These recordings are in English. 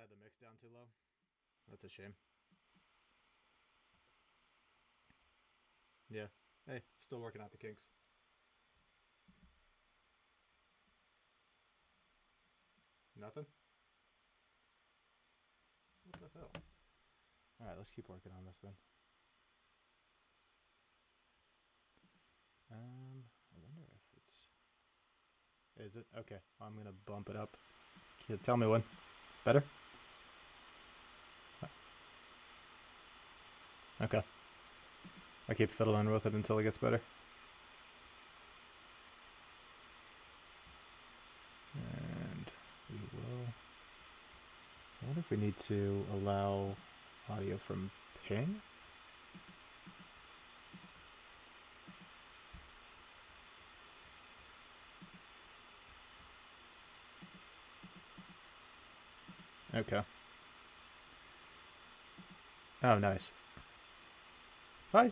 had the mix down too low. That's a shame. Yeah. Hey, still working out the kinks. Nothing? What the hell? Alright, let's keep working on this then. I wonder if it's... Is it? Okay, I'm gonna bump it up. Tell me when. Better? Okay. I keep fiddling with it until it gets better. And we will... I wonder if we need to allow audio from ping? Okay. Oh, nice. Hi.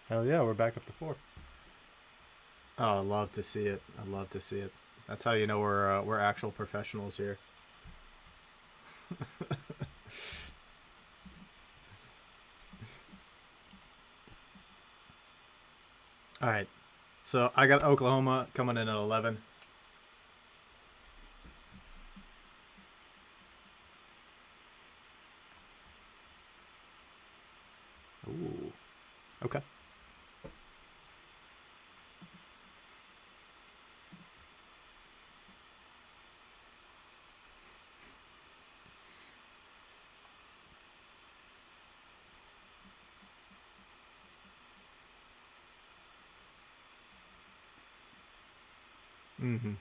Hell yeah, we're back up to 4. Oh, I love to see it. I love to see it. That's how you know we're actual professionals here. All right. So I got Oklahoma coming in at 11. Ooh. Okay. Mm-hmm.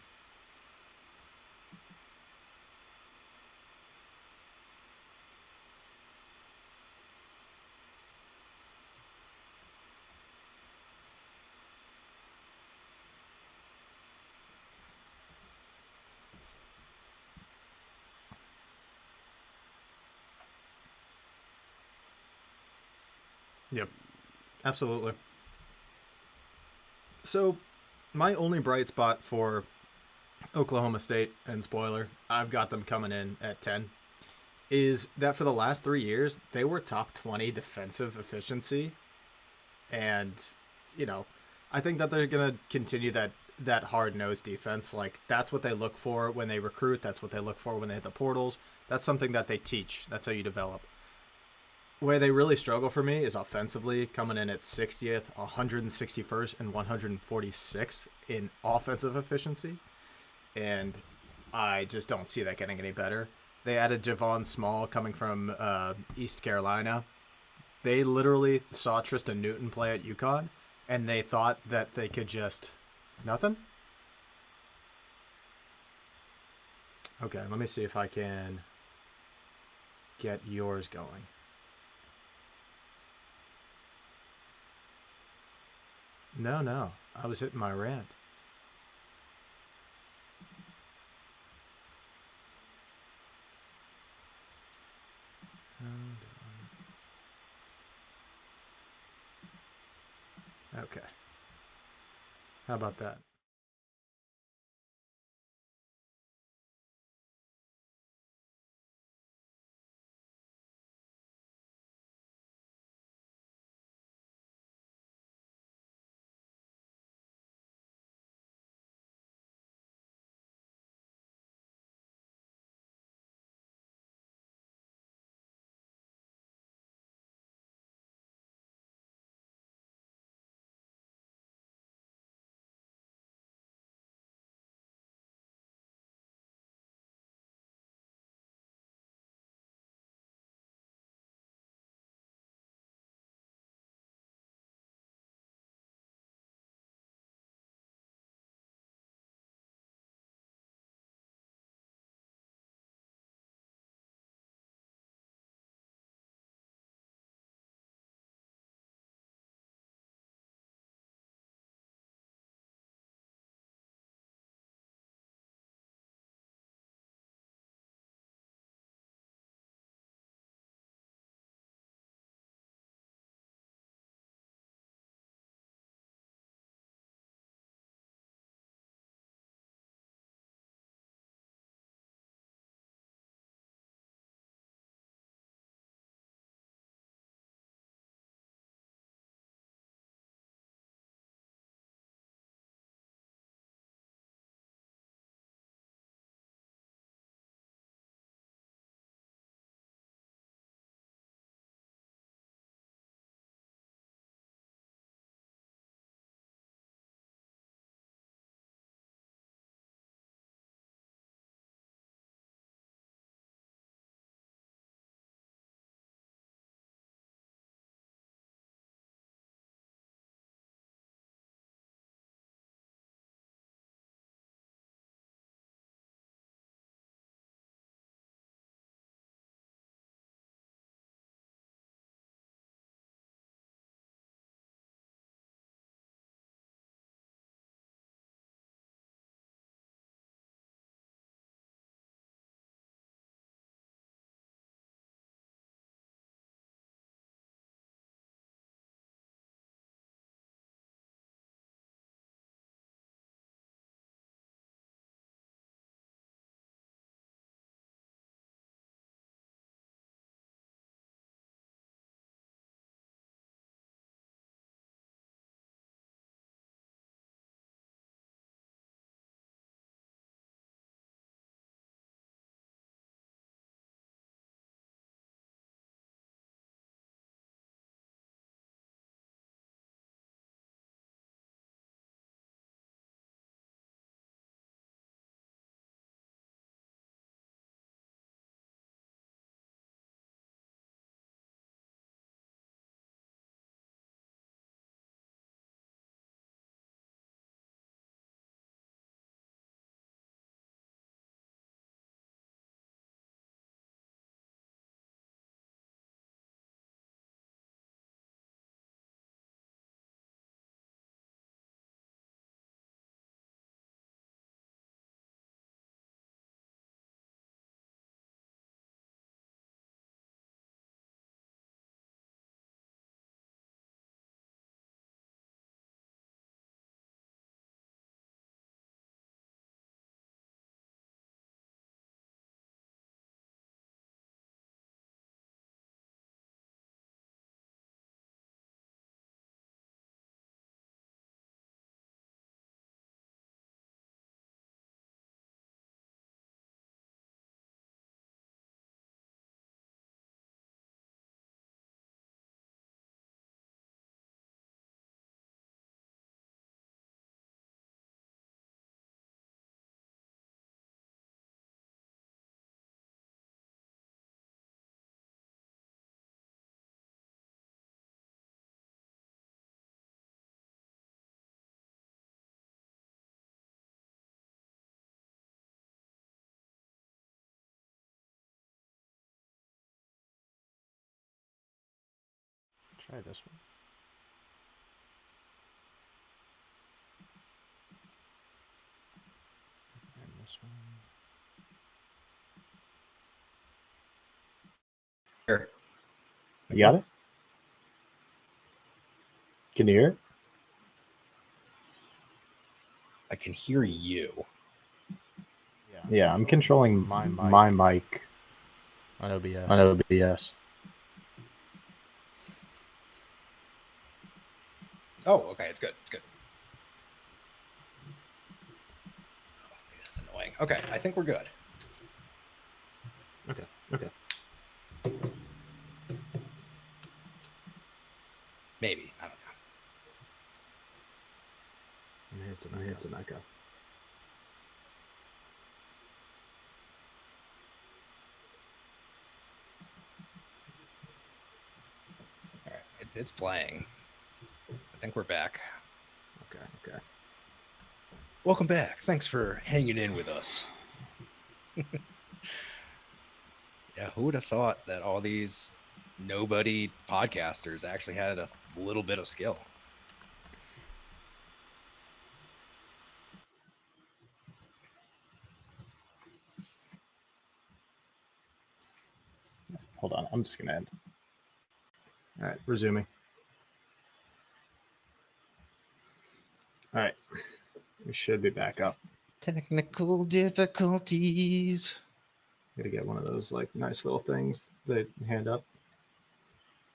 Yep. Absolutely. So, my only bright spot for Oklahoma State, and spoiler, I've got them coming in at 10, is that for the last 3 years, they were top 20 defensive efficiency. And, you know, I think that they're going to continue that hard-nosed defense. Like, that's what they look for when they recruit. That's what they look for when they hit the portals. That's something that they teach. That's how you develop. Where they really struggle for me is offensively, coming in at 60th, 161st, and 146th in offensive efficiency. And I just don't see that getting any better. They added Javon Small coming from East Carolina. They literally saw Tristan Newton play at UConn, and they thought that they could just... Nothing? Okay, let me see if I can get yours going. No. I was hitting my rant. Okay. How about that? Try this one. And this one. Here. You got it? Can you hear it? I can hear you. Yeah, I'm controlling my mic on OBS. Oh, okay. It's good. It's good. Oh, that's annoying. Okay. I think we're good. Okay. Maybe. I don't know. I'm here to echo. All right. It's playing. I think we're back. Okay. Welcome back. Thanks for hanging in with us. Yeah, who would have thought that all these nobody podcasters actually had a little bit of skill? Hold on. I'm just going to end. All right. Resuming. All right. We should be back up. Technical difficulties. Gotta get one of those like nice little things that hand up.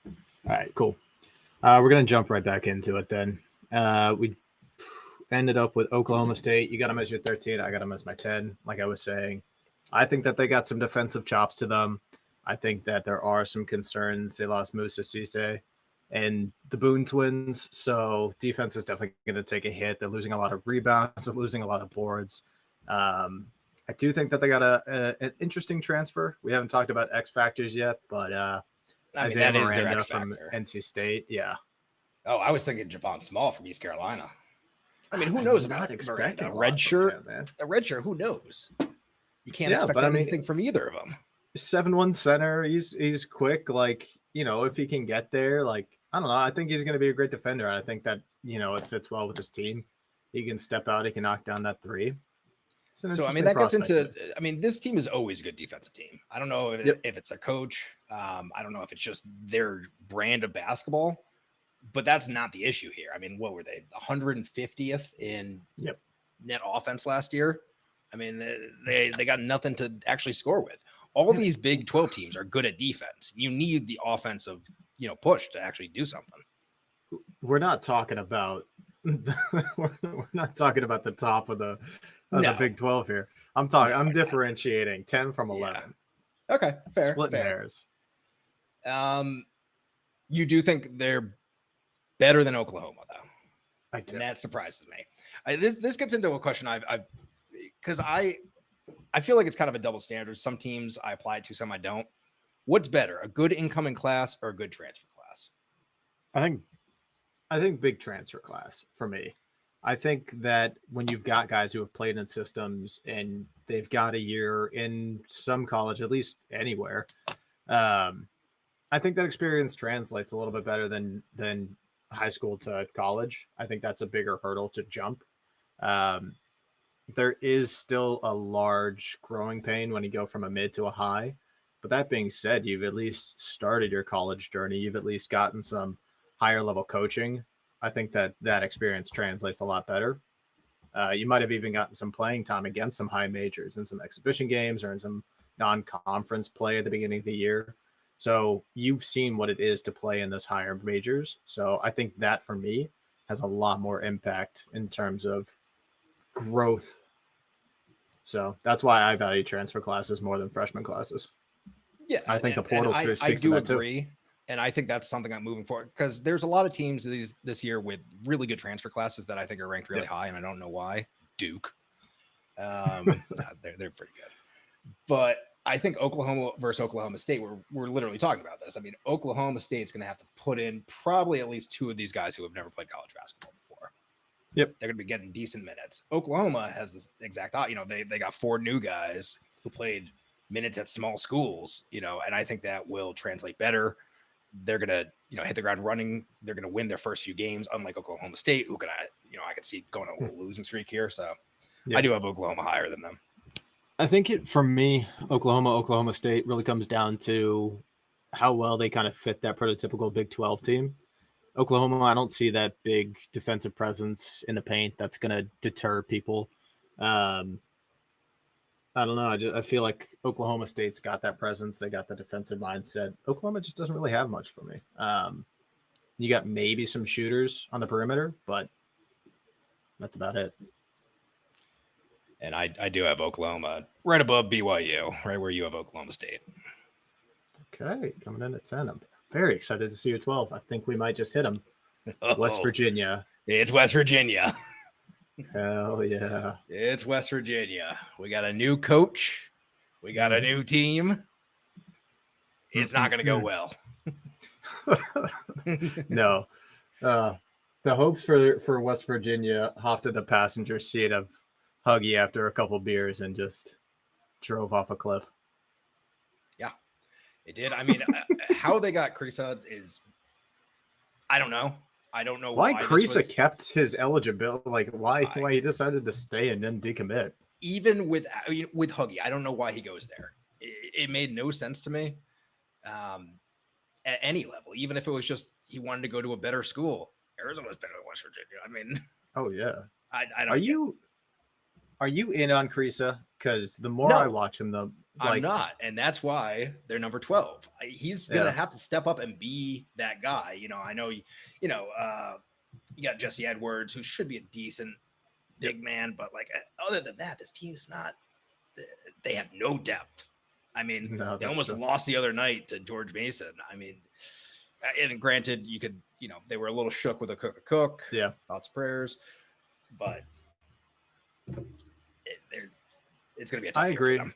All right, cool. We're gonna jump right back into it then. We ended up with Oklahoma State. You got them as your 13. I got them as my 10. Like I was saying, I think that they got some defensive chops to them. I think that there are some concerns. They lost Musa Cisse and the Boone twins, so defense is definitely going to take a hit. They're losing a lot of rebounds. They're losing a lot of boards. I do think that they got an interesting transfer. We haven't talked about X factors yet, but Isaiah Miranda from NC State, yeah. Oh, I was thinking Javon Small from East Carolina. I mean, who knows about Miranda? A red shirt, man. A red shirt. Who knows? You can't expect anything from either of them. 7'1" center. He's quick. Like, you know, if he can get there, like, I don't know. I think he's going to be a great defender. And I think that, you know, it fits well with his team. He can step out. He can knock down that three. So, I mean, that gets into, I mean, this team is always a good defensive team. I don't know if it's a coach. I don't know if it's just their brand of basketball, but that's not the issue here. I mean, what were they? 150th in net offense last year. I mean, they got nothing to actually score with. All these Big 12 teams are good at defense. You need the offensive, you know, push to actually do something. We're not talking about we're not talking about the top of the Big 12 here. I'm differentiating 10 from 11. Yeah. Okay, fair. Splitting hairs. You do think they're better than Oklahoma, though? I do. And that surprises me. This gets into a question because I feel like it's kind of a double standard. Some teams I apply it to, some I don't. What's better, a good incoming class or a good transfer class? I think big transfer class for me. I think that when you've got guys who have played in systems and they've got a year in some college, at least anywhere, I think that experience translates a little bit better than high school to college. I think that's a bigger hurdle to jump. There is still a large growing pain when you go from a mid to a high. But that being said, you've at least started your college journey. You've at least gotten some higher level coaching. I think that experience translates a lot better. You might have even gotten some playing time against some high majors in some exhibition games or in some non-conference play at the beginning of the year. So you've seen what it is to play in those higher majors. So I think that for me has a lot more impact in terms of growth. So that's why I value transfer classes more than freshman classes. Yeah, I think the portal speaks to that too. I do agree. And I think that's something I'm moving forward because there's a lot of teams this year with really good transfer classes that I think are ranked really high, and I don't know why. Duke, they're pretty good, but I think Oklahoma versus Oklahoma State, we're literally talking about this. I mean, Oklahoma State's going to have to put in probably at least two of these guys who have never played college basketball before. Yep, they're going to be getting decent minutes. Oklahoma has this exact, you know, they got 4 new guys who played minutes at small schools, you know, and I think that will translate better. they're going to, hit the ground running. They're going to win their first few games, unlike Oklahoma State, who I could see going on a losing streak here. So I do have Oklahoma higher than them. I think for me, Oklahoma State really comes down to how well they kind of fit that prototypical Big 12 team. Oklahoma, I don't see that big defensive presence in the paint that's going to deter people. I don't know. I feel like Oklahoma State's got that presence. They got the defensive mindset. Oklahoma just doesn't really have much for me. You got maybe some shooters on the perimeter, but that's about it. And I do have Oklahoma right above BYU, right where you have Oklahoma State. Okay, coming in at 10. I'm very excited to see your 12. I think we might just hit them. West Virginia. It's West Virginia. Hell yeah. It's West Virginia. We got a new coach. We got a new team. It's not going to go well. No. The hopes for West Virginia hopped in the passenger seat of Huggy after a couple beers and just drove off a cliff. Yeah, it did. I mean, how they got Krisa is, I don't know. I don't know why Krisa kept his eligibility. Like why he decided to stay and then decommit. Even with Huggy, I don't know why he goes there. It made no sense to me. At any level, even if it was just he wanted to go to a better school. Arizona's better than West Virginia. I mean, oh yeah. I don't. Are you in on Krisa? Because the more I watch him, I'm not, and that's why they're number 12. He's gonna have to step up and be that guy. I know you got Jesse Edwards, who should be a decent big man, but other than that, this team's not. They have no depth. I mean, they almost lost the other night to George Mason. I mean, and granted, you could, they were a little shook with a cook. Yeah, thoughts, prayers, but it's going to be a tough year for them.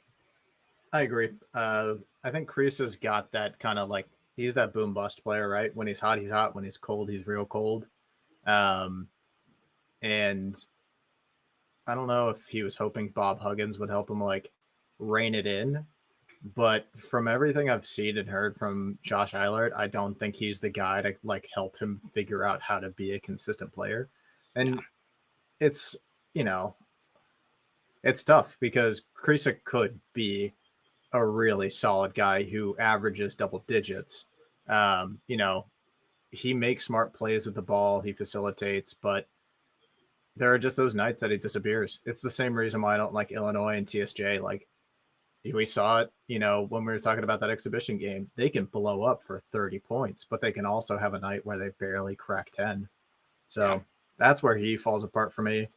I agree. I think Krisa's got that kind of he's that boom bust player, right? When he's hot, he's hot. When he's cold, he's real cold. And I don't know if he was hoping Bob Huggins would help him rein it in. But from everything I've seen and heard from Josh Eilert, I don't think he's the guy to help him figure out how to be a consistent player. And it's, it's tough because Krisa could be a really solid guy who averages double digits. He makes smart plays with the ball. He facilitates, but there are just those nights that he disappears. It's the same reason why I don't like Illinois and TSJ. We saw it, when we were talking about that exhibition game. They can blow up for 30 points, but they can also have a night where they barely crack 10. So that's where he falls apart for me.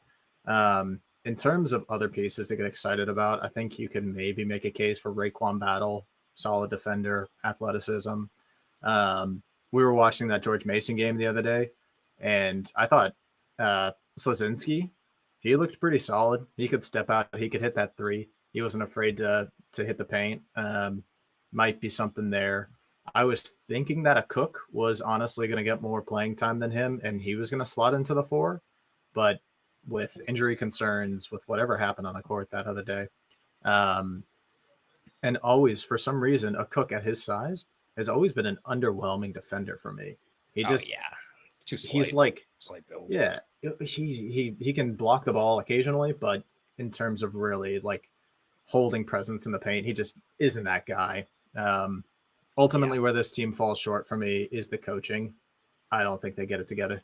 In terms of other pieces to get excited about, I think you can maybe make a case for Raekwon Battle, solid defender, athleticism. We were watching that George Mason game the other day, and I thought Slazinski, he looked pretty solid. He could step out. He could hit that three. He wasn't afraid to hit the paint. Might be something there. I was thinking that a Cook was honestly going to get more playing time than him, and he was going to slot into the 4. But with injury concerns, with whatever happened on the court that other day, and always, for some reason, a Cook at his size has always been an underwhelming defender for me. He just, it's too slight. He's slight build. Yeah, he can block the ball occasionally, but in terms of really holding presence in the paint, he just isn't that guy. Ultimately, where this team falls short for me is the coaching. I don't think they get it together.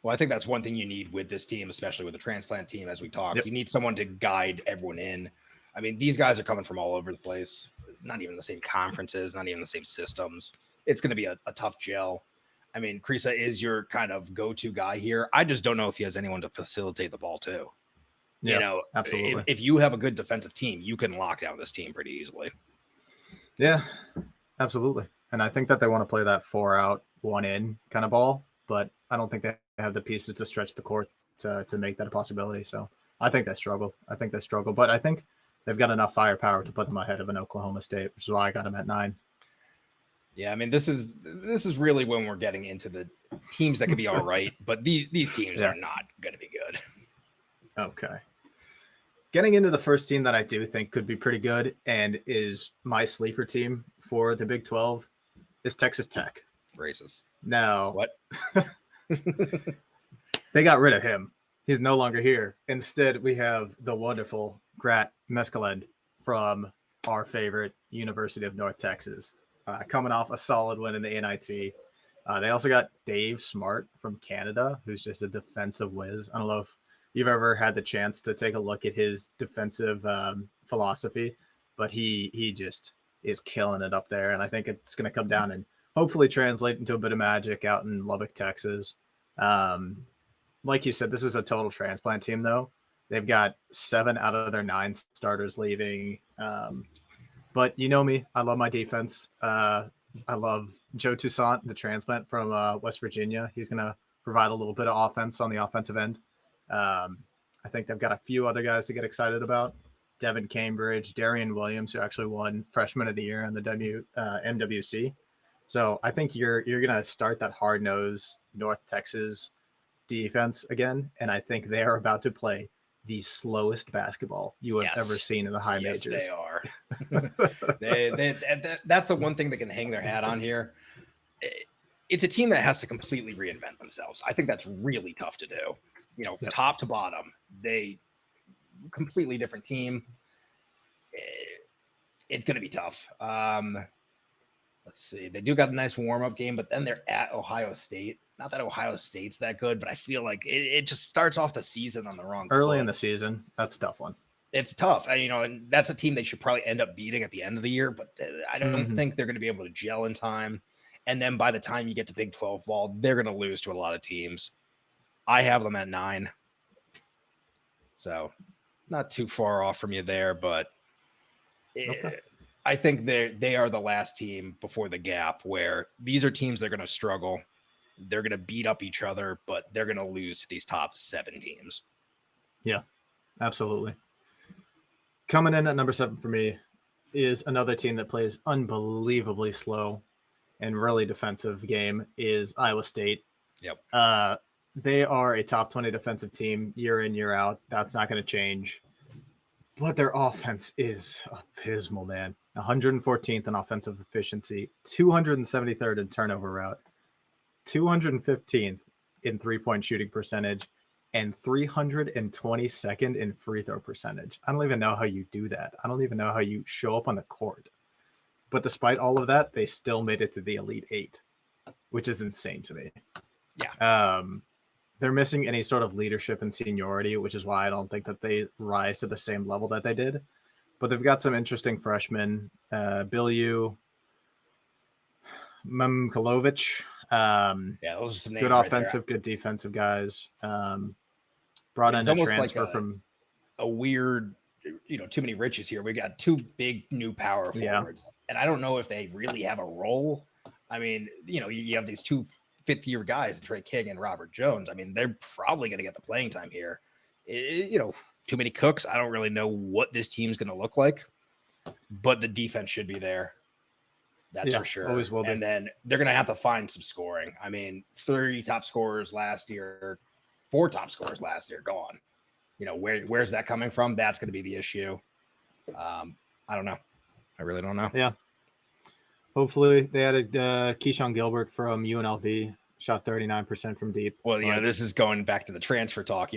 Well, I think that's one thing you need with this team, especially with the transplant team, as we talk. You need someone to guide everyone in. I mean, these guys are coming from all over the place, not even the same conferences, not even the same systems. It's going to be a tough gel. I mean, Krisa is your kind of go-to guy here. I just don't know if he has anyone to facilitate the ball too. Yeah, absolutely. If you have a good defensive team, you can lock down this team pretty easily. Yeah, absolutely. And I think that they want to play that 4 out, 1 in kind of ball, but I don't think they have the pieces to stretch the court to make that a possibility. So I think they struggle. But I think they've got enough firepower to put them ahead of an Oklahoma State, which is why I got them at 9. Yeah, I mean, this is really when we're getting into the teams that could be all right, but these teams are not going to be good. Okay. Getting into the first team that I do think could be pretty good and is my sleeper team for the Big 12 is Texas Tech. Racist. No. What? They got rid of him. He's no longer here. Instead, we have the wonderful Grat Mescaland from our favorite University of North Texas, coming off a solid win in the NIT. They also got Dave Smart from Canada, who's just a defensive whiz. I don't know if you've ever had the chance to take a look at his defensive philosophy, but he just is killing it up there. And I think it's going to come down and hopefully translate into a bit of magic out in Lubbock, Texas. Like you said, this is a total transplant team, though. They've got 7 out of their 9 starters leaving. But you know me, I love my defense. I love Joe Toussaint, the transplant from West Virginia. He's going to provide a little bit of offense on the offensive end. I think they've got a few other guys to get excited about. Devin Cambridge, Darian Williams, who actually won Freshman of the Year in the MWC. So I think you're going to start that hard-nosed North Texas defense again, and I think they are about to play the slowest basketball you have ever seen in the high majors. They are. That's the one thing they can hang their hat on here. It's a team that has to completely reinvent themselves. I think that's really tough to do. Top to bottom, they completely different team. It's going to be tough. Let's see. They do got a nice warm-up game, but then they're at Ohio State. Not that Ohio State's that good, but I feel like it just starts off the season on the wrong early foot. In the season. That's a tough one. It's tough. And that's a team they should probably end up beating at the end of the year, but I don't think they're going to be able to gel in time. And then by the time you get to Big 12 ball, they're going to lose to a lot of teams. I have them at 9. So not too far off from you there, but I think they are the last team before the gap where these are teams that are going to struggle. They're going to beat up each other, but they're going to lose to these top 7 teams. Yeah, absolutely. Coming in at number 7 for me is another team that plays unbelievably slow and really defensive game is Iowa State. Yep. They are a top 20 defensive team year in, year out. That's not going to change. But their offense is abysmal, man. 114th in offensive efficiency, 273rd in turnover route, 215th in three-point shooting percentage, and 322nd in free throw percentage. I don't even know how you do that. I don't even know how you show up on the court. But despite all of that, they still made it to the Elite 8, which is insane to me. Yeah. They're missing any sort of leadership and seniority, which is why I don't think that they rise to the same level that they did. But they've got some interesting freshmen. Bilyu, Memkalovic. Those are some names good offensive, good defensive guys. Brought in a transfer from a weird, too many riches here. We got 2 big new power forwards, and I don't know if they really have a role. I mean, you have these 2 fifth-year guys, Trey King and Robert Jones. I mean, they're probably going to get the playing time here. Too many cooks. I don't really know what this team's going to look like, but the defense should be there. That's for sure. Always will be. And then they're going to have to find some scoring. I mean, 3 top scorers last year, 4 top scorers last year, gone. Where's that coming from? That's going to be the issue. I don't know. I really don't know. Yeah. Hopefully they added Keyshawn Gilbert from UNLV, shot 39% from deep. Well, this is going back to the transfer talk.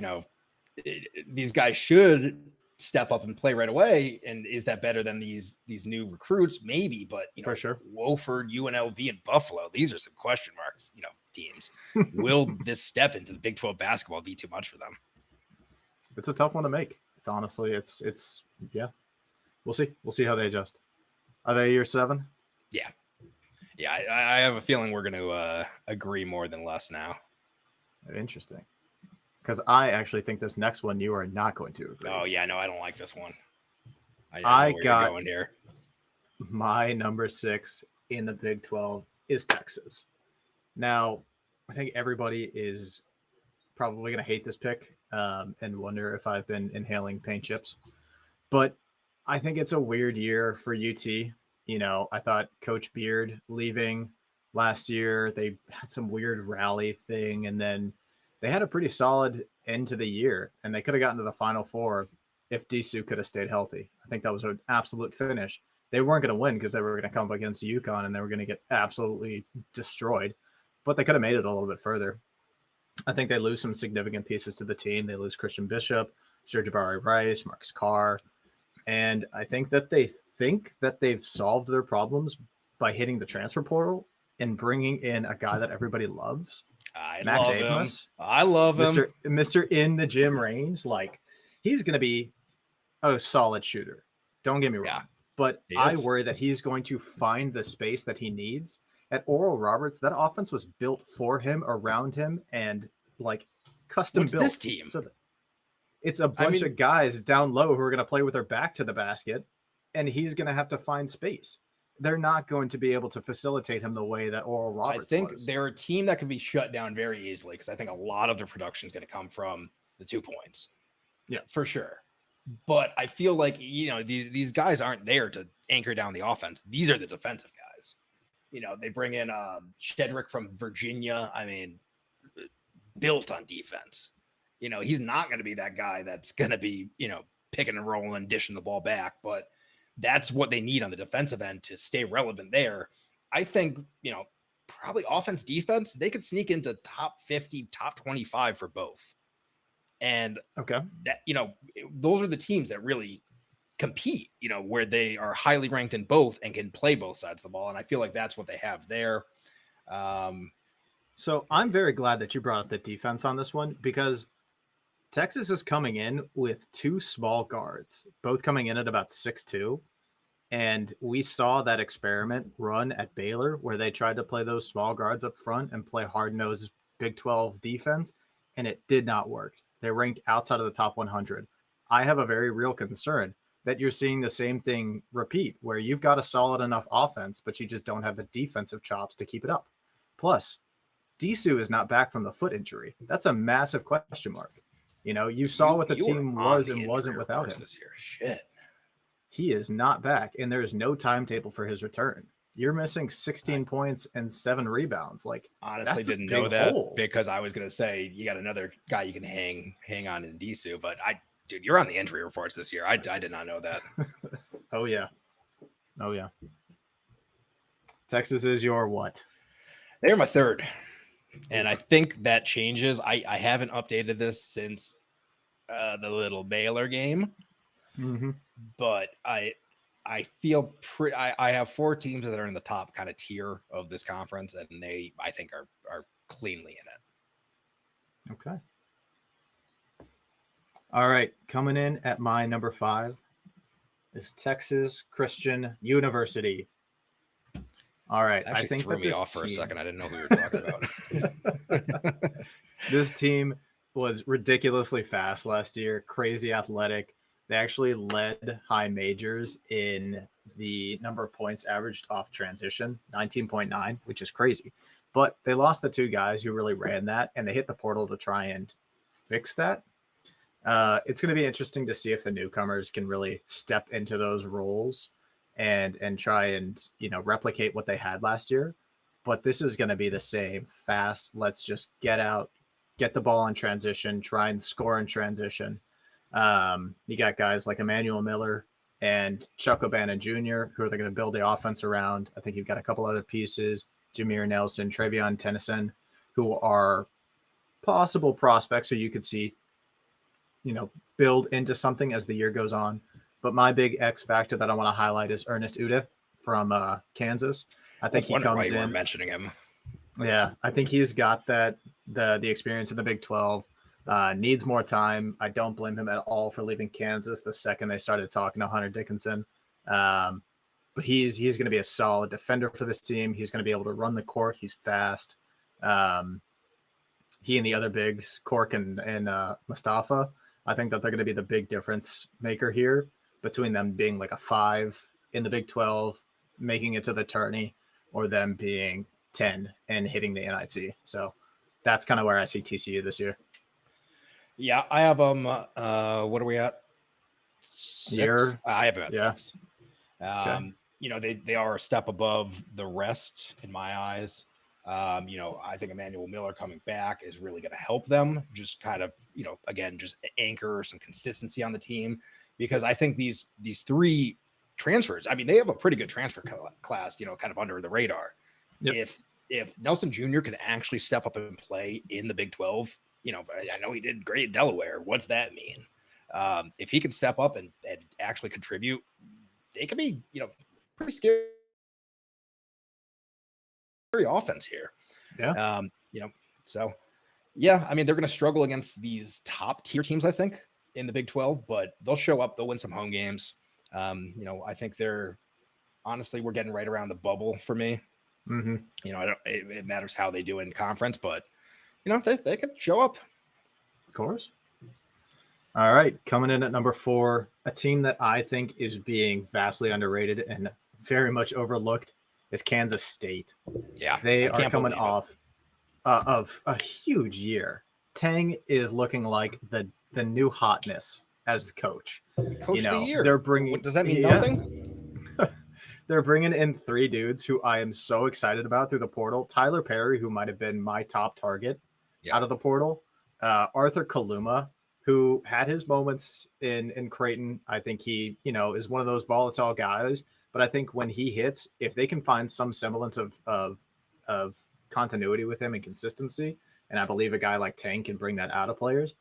These guys should step up and play right away. And is that better than these new recruits? Maybe, but for sure. Wofford, UNLV, and Buffalo, these are some question marks, teams. Will this step into the Big 12 basketball be too much for them? It's a tough one to make. It's honestly, it's we'll see. We'll see how they adjust. Are they your 7? Yeah. I have a feeling we're going to agree more than less now. Interesting. Because I actually think this next one you are not going to agree. Oh, yeah. No, I don't like this one. I got going here. My number 6 in the Big 12 is Texas. Now, I think everybody is probably going to hate this pick and wonder if I've been inhaling paint chips. But I think it's a weird year for UT. I thought Coach Beard leaving last year, they had some weird rally thing, and then they had a pretty solid end to the year, and they could have gotten to the Final Four if Disu could have stayed healthy. I think that was an absolute finish. They weren't going to win because they were going to come up against UConn and they were going to get absolutely destroyed. But they could have made it a little bit further. I think they lose some significant pieces to the team. They lose Christian Bishop, Sir'Jabari Rice, Marcus Carr. And I think that they've solved their problems by hitting the transfer portal and bringing in a guy that everybody loves. Max Abmas. I love him. Mr. In the gym range. Like, he's going to be a solid shooter. Don't get me wrong. Yeah, but I worry that he's going to find the space that he needs. At Oral Roberts, that offense was built for him, around him, and like custom built. This team? So it's a bunch of guys down low who are going to play with their back to the basket, and he's going to have to find space. They're not going to be able to facilitate him the way that Oral Roberts was. They're a team that can be shut down very easily because I think a lot of their production is going to come from the 2 points. Yeah, for sure. But I feel like, these guys aren't there to anchor down the offense. These are the defensive guys. They bring in Shedrick from Virginia. I mean, built on defense. He's not going to be that guy that's going to be, picking and rolling and dishing the ball back. But that's what they need on the defensive end to stay relevant there. I think, probably offense, defense, they could sneak into top 50, top 25 for both. And that, those are the teams that really compete, where they are highly ranked in both and can play both sides of the ball. And I feel like that's what they have there. So I'm very glad that you brought up the defense on this one, because Texas is coming in with 2 small guards, both coming in at about 6'2". And we saw that experiment run at Baylor where they tried to play those small guards up front and play hard-nosed Big 12 defense, and it did not work. They're ranked outside of the top 100. I have a very real concern that you're seeing the same thing repeat, where you've got a solid enough offense, but you just don't have the defensive chops to keep it up. Plus, Disu is not back from the foot injury. That's a massive question mark. You saw what the team was and wasn't without him this year. Shit. He is not back, and there is no timetable for his return. You're missing 16 points and 7 rebounds. Like, honestly, didn't know that because I was going to say you got another guy you can hang on in Disu, but dude, you're on the injury reports this year. I did not know that. Oh yeah. Texas is your what? They're my third, and I think that changes. I haven't updated this since the little Baylor game, but I feel I have 4 teams that are in the top kind of tier of this conference, and they, I think, are cleanly in it. Okay. All right. Coming in at my number 5 is Texas Christian University. All right. I think threw me off for a second. I didn't know who we were talking about. This team was ridiculously fast last year, crazy athletic. They actually led high majors in the number of points averaged off transition, 19.9, which is crazy. But they lost the 2 guys who really ran that, and they hit the portal to try and fix that. It's going to be interesting to see if the newcomers can really step into those roles and try and, replicate what they had last year. But this is going to be the same fast. Let's just get out, get the ball in transition, try and score in transition. You got guys like Emmanuel Miller and Chuck O'Bannon Jr., who are going to build the offense around. I think you've got a couple other pieces, Jameer Nelson, Travion Tennyson, who are possible prospects who you could see, build into something as the year goes on. But my big X factor that I want to highlight is Ernest Udeh from Kansas. I think he comes in. Mentioning him. Yeah, I think he's got the experience in the Big 12. Needs more time. I don't blame him at all for leaving Kansas the second they started talking to Hunter Dickinson. But he's going to be a solid defender for this team. He's going to be able to run the court. He's fast. He and the other bigs, Cork and Mustafa, I think that they're going to be the big difference maker here, between them being like a 5 in the Big 12, making it to the tourney, or them being 10 and hitting the NIT. So that's kind of where I see TCU this year. Yeah, I have them. What are we at? 6? I have them at 6. Okay. They are a step above the rest in my eyes. I think Emmanuel Miller coming back is really going to help them. Just kind of, again, just anchor some consistency on the team, because I think these 3 transfers. I mean, they have a pretty good transfer class, kind of under the radar. Yep. If Nelson Jr. can actually step up and play in the Big 12, I know he did great at Delaware. What's that mean? If he can step up and actually contribute, they could be, pretty scary offense here. Yeah. So yeah, I mean, they're going to struggle against these top tier teams, I think, in the Big 12, but they'll show up. They'll win some home games. I think we're getting right around the bubble for me. Mm-hmm. It matters how they do in conference, but they could show up. Of course. All right. Coming in at number 4, a team that I think is being vastly underrated and very much overlooked is Kansas State. Yeah. They are coming off of a huge year. Tang is looking like the new hotness as the coach. Coach of the year. They're bringing. What, does that mean nothing? They're bringing in 3 dudes who I am so excited about through the portal. Tyler Perry, who might have been my top target out of the portal. Arthur Kaluma, who had his moments in Creighton. I think he, is one of those volatile guys. But I think when he hits, if they can find some semblance of continuity with him and consistency, and I believe a guy like Tang can bring that out of players,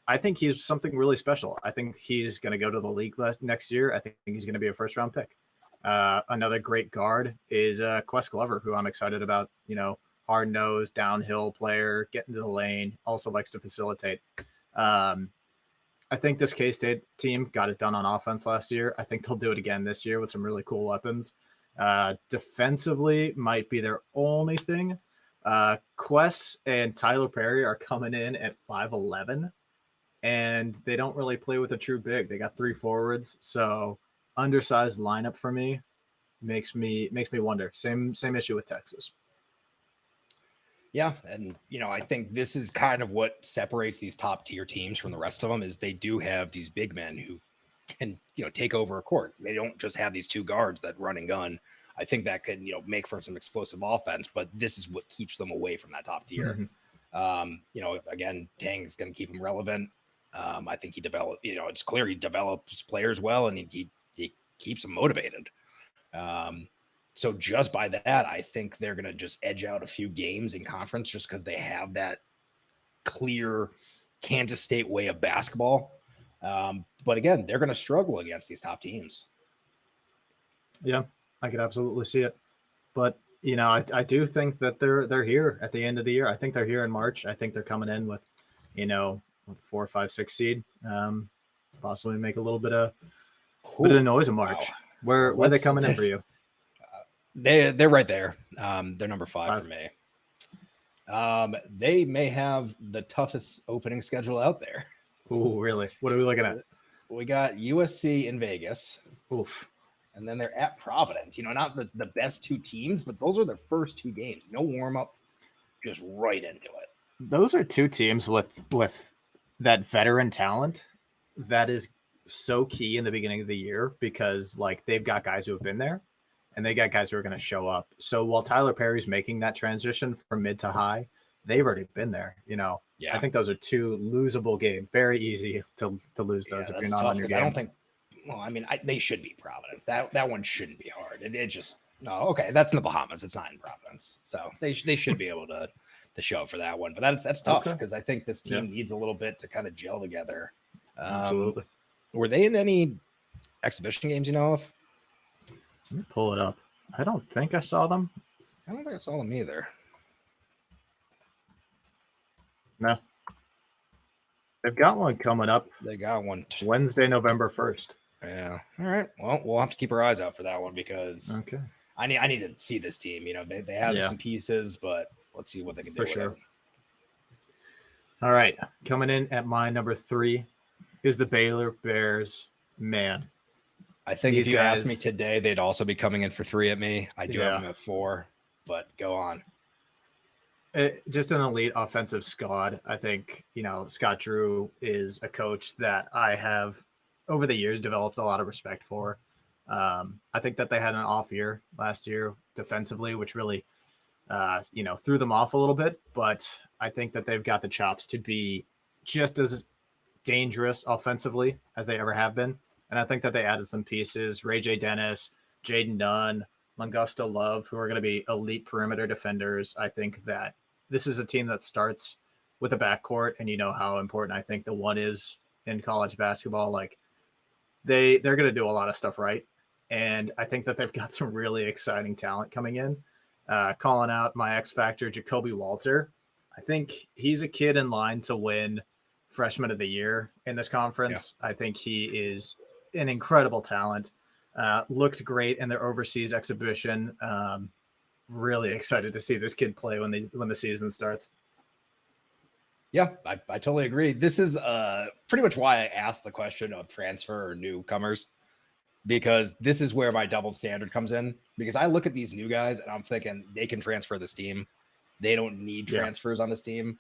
I think he's something really special. I think he's going to go to the league next year. I think he's going to be a first-round pick. Another great guard is Quest Glover, who I'm excited about. Hard-nosed, downhill player, get into the lane, also likes to facilitate. I think this K-State team got it done on offense last year. I think they'll do it again this year with some really cool weapons. Defensively might be their only thing. Quest and Tyler Perry are coming in at 5'11", and they don't really play with a true big. They got 3 forwards, so undersized lineup for me makes me wonder. Same issue with Texas. Yeah, and I think this is kind of what separates these top tier teams from the rest of them is they do have these big men who can take over a court. They don't just have these 2 guards that run and gun. I think that could make for some explosive offense, but this is what keeps them away from that top tier. Mm-hmm. Again, Tang is going to keep him relevant. I think he developed. It's clear he develops players well, and he keeps them motivated. So just by that, I think they're going to just edge out a few games in conference just because they have that clear Kansas State way of basketball. But again, they're going to struggle against these top teams. Yeah, I could absolutely see it. But, I do think that they're here at the end of the year. I think they're here in March. I think they're coming in with, 4, 5, 6 seed. Possibly make a little bit of noise in March. Wow. Where are they coming in for you? They're right there. They're number 5 for me. They may have the toughest opening schedule out there. Oh, really? What are we looking at? We got USC in Vegas. Oof. And then they're at Providence. Not the best 2 teams, but those are their first 2 games. No warm-up, just right into it. Those are 2 teams with that veteran talent that is so key in the beginning of the year because, they've got guys who have been there. And they got guys who are going to show up. So while Tyler Perry's making that transition from mid to high, they've already been there. Yeah. I think those are 2 losable games. Very easy to lose those if you're not on your game. I don't think. Well, I mean, they should be Providence. That one shouldn't be hard. It just no. Okay, that's in the Bahamas. It's not in Providence, so they should be able to show up for that one. But that's tough because I think this team needs a little bit to kind of gel together. Absolutely. Were they in any exhibition games you know of? Let me pull it up. I don't think I saw them. I don't think I saw them either. No. They've got one coming up. They got one Wednesday, November 1st. Yeah. All right. Well, we'll have to keep our eyes out for that one because okay. I need to see this team. They have some pieces, but let's see what they can do. For sure. All right. Coming in at my number 3 is the Baylor Bears. Man. I think if you asked me today, they'd also be coming in for 3 at me. I do have them at 4, but go on. Just an elite offensive squad. I think, Scott Drew is a coach that I have over the years developed a lot of respect for. I think that they had an off year last year defensively, which really, threw them off a little bit. But I think that they've got the chops to be just as dangerous offensively as they ever have been. And I think that they added some pieces, Ray J. Dennis, Jaden Nunn, Mangusta Love, who are going to be elite perimeter defenders. I think that this is a team that starts with a backcourt, and you know how important I think the one is in college basketball. Like they're going to do a lot of stuff right. And I think that they've got some really exciting talent coming in. Calling out my X Factor, Jacoby Walter. I think he's a kid in line to win Freshman of the Year in this conference. Yeah. I think he is an incredible talent. Looked great in their overseas exhibition. Really excited to see this kid play when the season starts. Yeah, I totally agree. This is pretty much why I asked the question of transfer or newcomers, because this is where my double standard comes in. Because I look at these new guys and I'm thinking they can transfer this team. They don't need transfers on this team.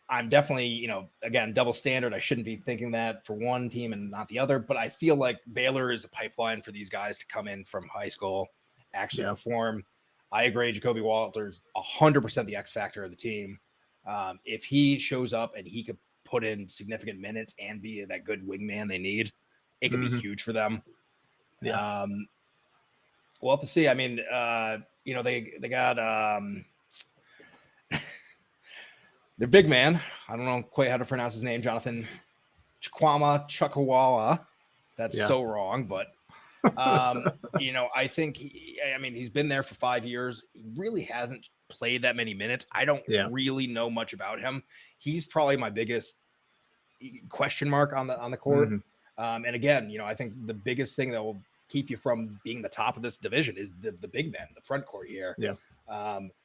I'm definitely, again, double standard. I shouldn't be thinking that for one team and not the other, but I feel like Baylor is a pipeline for these guys to come in from high school, actually perform. I agree. Jacoby Walter's 100% the X factor of the team. If he shows up and he could put in significant minutes and be that good wingman they need, it could be huge for them. Yeah. We'll have to see. I mean, they got their big man. I don't know quite how to pronounce his name, Jonathan Chukwuemeka. That's so wrong, but I think he's been there for 5 years. He really hasn't played that many minutes. I don't really know much about him. He's probably my biggest question mark on the court. And again, I think the biggest thing that will keep you from being the top of this division is the big man, the front court here. Yeah.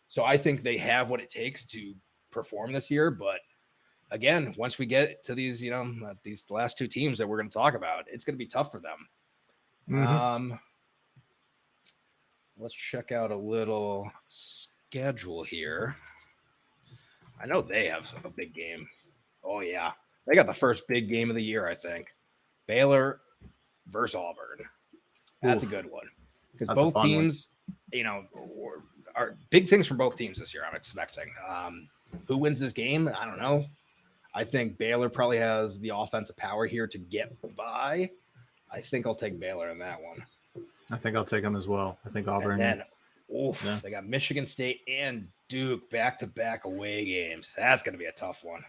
So I think they have what it takes to perform this year, but again, once we get to these these last two teams that we're going to talk about, it's going to be tough for them. Let's check out a little schedule here. I know they have a big game. Oh yeah, they got the first big game of the year, I think. Baylor versus Auburn. That's a good one, because both teams are big things from both teams this year, I'm expecting. Who wins this game? I don't know. I think Baylor probably has the offensive power here to get by. I think I'll take Baylor in that one. I think I'll take them as well. I think Auburn. And then, they got Michigan State and Duke back-to-back away games. That's going to be a tough one.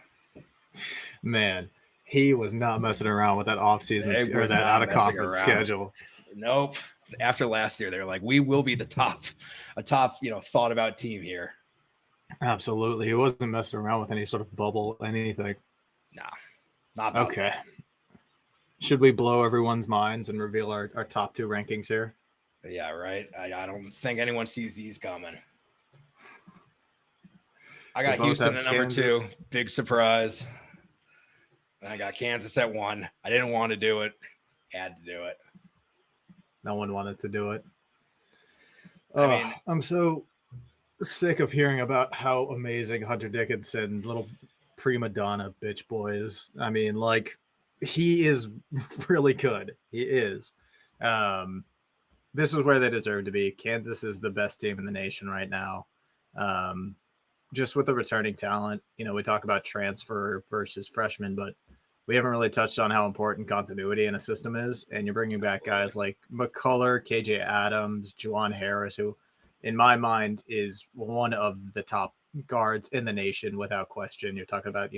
Man, he was not messing around with that offseason or that out-of-conference schedule. Nope. After last year, they're like, we will be a top, thought-about team here. Absolutely. He wasn't messing around with any sort of bubble, anything. No, not okay. That. Should we blow everyone's minds and reveal our top two rankings here? Yeah, right. I don't think anyone sees these coming. I got Houston at number 2. Big surprise. And I got Kansas at 1. I didn't want to do it. Had to do it. No one wanted to do it. I'm so sick of hearing about how amazing Hunter Dickinson, little prima donna bitch boy is. I mean, like, he is really good. He is. This is where they deserve to be. Kansas is the best team in the nation right now. Just with the returning talent, we talk about transfer versus freshman, but we haven't really touched on how important continuity in a system is. And you're bringing back guys like McCullough, KJ Adams, Juwan Harris, who in my mind is one of the top guards in the nation without question. You're talking about,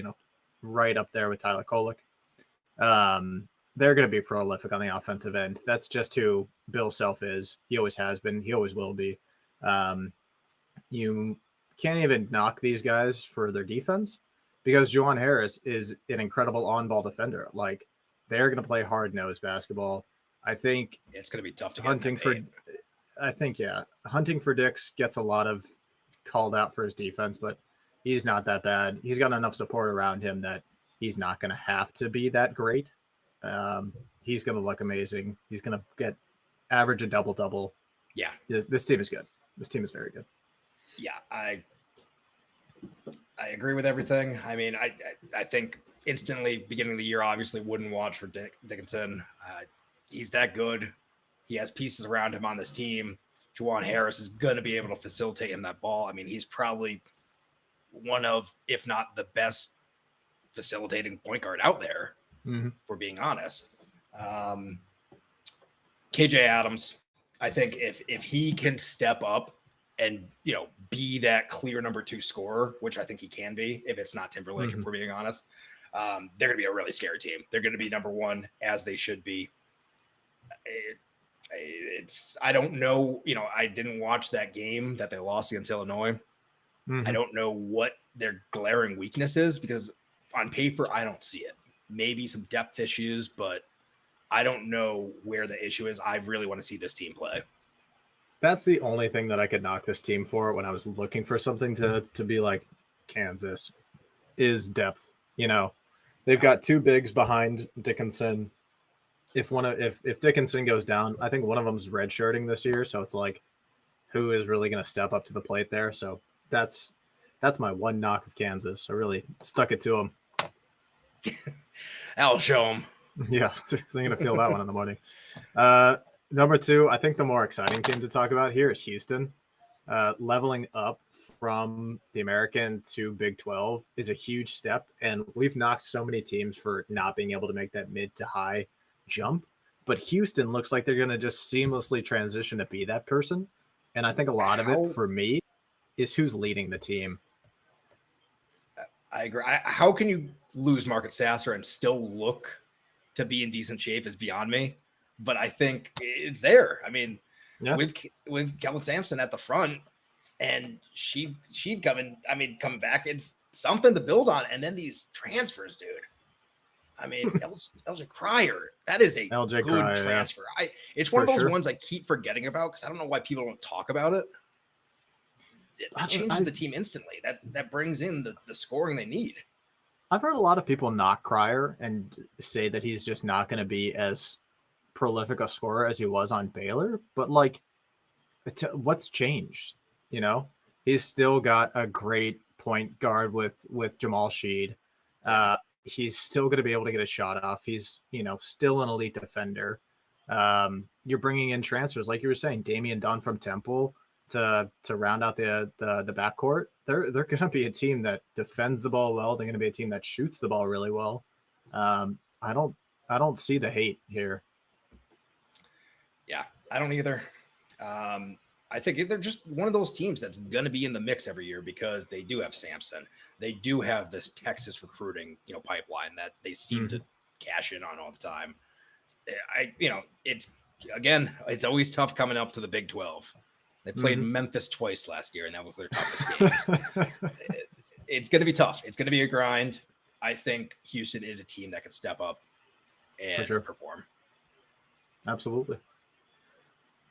right up there with Tyler Kolek. They're going to be prolific on the offensive end. That's just who Bill Self is. He always has been. He always will be. You can't even knock these guys for their defense, because Juwan Harris is an incredible on-ball defender. Like, they're going to play hard-nosed basketball. I think it's going to be tough to hunting for Dix gets a lot of called out for his defense, but he's not that bad. He's got enough support around him that he's not going to have to be that great. He's going to look amazing. He's going to average a double-double. Yeah. This team is good. This team is very good. Yeah, I agree with everything. I mean, I think instantly beginning of the year, obviously wouldn't watch for Dickinson. He's that good. He has pieces around him on this team. Juwan Harris is going to be able to facilitate him that ball. I mean, he's probably one of, if not the best facilitating point guard out there. for being honest. KJ Adams, I think if he can step up and, be that clear number 2 scorer, which I think he can be, if it's not Timberlake, if we're being honest, they're going to be a really scary team. They're going to be number 1 as they should be. I don't know, I didn't watch that game that they lost against Illinois. I don't know what their glaring weakness is because on paper, I don't see it. Maybe some depth issues, but I don't know where the issue is. I really want to see this team play. That's the only thing that I could knock this team for when I was looking for something to be like Kansas is depth. They've got 2 bigs behind Dickinson. If Dickinson goes down, I think one of them's redshirting this year. So it's like, who is really going to step up to the plate there? So that's my one knock of Kansas. I really stuck it to them. I'll show them. Yeah, they're going to feel that one in the morning. Number 2, I think the more exciting team to talk about here is Houston. Leveling up from the American to Big 12 is a huge step, and we've knocked so many teams for not being able to make that mid to high jump. But Houston looks like they're going to just seamlessly transition to be that person. And I think a lot of it for me is who's leading the team. I agree. How can you lose Marcus Sasser and still look to be in decent shape is beyond me. But I think it's there. I mean, with Kelvin Sampson at the front, and she'd coming back, it's something to build on. And then these transfers, dude. I mean, LJ Cryer, that is a LJ good Cryer, transfer. It's one of those ones I keep forgetting about because I don't know why people don't talk about it. It changes the team instantly. That brings in the scoring they need. I've heard a lot of people knock Cryer and say that he's just not going to be as prolific a scorer as he was on Baylor. But what's changed? He's still got a great point guard with Jamal Sheed. He's still going to be able to get a shot off. He's, still an elite defender. You're bringing in transfers, like you were saying, Damian Dunn from Temple to round out the backcourt. They're going to be a team that defends the ball well. They're going to be a team that shoots the ball really well. I don't see the hate here. Yeah, I don't either. I think they're just one of those teams that's going to be in the mix every year because they do have Sampson. They do have this Texas recruiting, pipeline that they seem to cash in on all the time. It's always tough coming up to the Big 12. They played Memphis twice last year, and that was their toughest games. It's going to be tough. It's going to be a grind. I think Houston is a team that can step up and perform. Absolutely.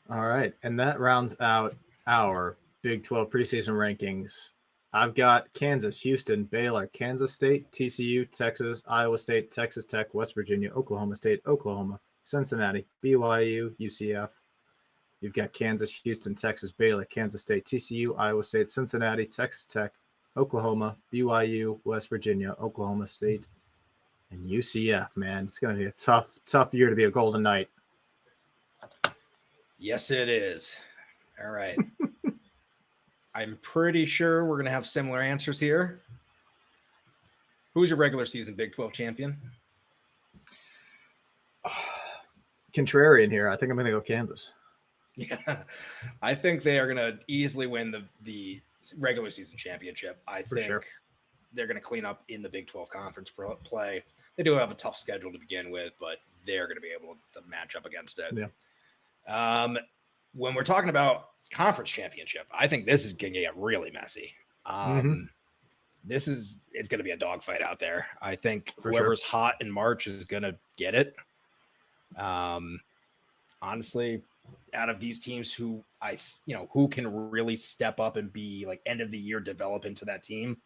All right. And that rounds out our Big 12 preseason rankings. I've got Kansas, Houston, Baylor, Kansas State, TCU, Texas, Iowa State, Texas Tech, West Virginia, Oklahoma State, Oklahoma, Cincinnati, BYU, UCF. You've got Kansas, Houston, Texas, Baylor, Kansas State, TCU, Iowa State, Cincinnati, Texas Tech, Oklahoma, BYU, West Virginia, Oklahoma State, and UCF, man. It's going to be a tough year to be a Golden Knight. Yes, it is. All right. I'm pretty sure we're going to have similar answers here. Who's your regular season Big 12 champion? Contrarian here. I think I'm going to go Kansas. Yeah, I think they are going to easily win the regular season championship. I think they're going to clean up in the Big 12 conference play. They do have a tough schedule to begin with, but they're going to be able to match up against it. Yeah. When we're talking about conference championship, I think this is going to get really messy. It's going to be a dogfight out there. I think whoever's hot in March is going to get it. Honestly, out of these teams who who can really step up and be like end of the year, develop into that team,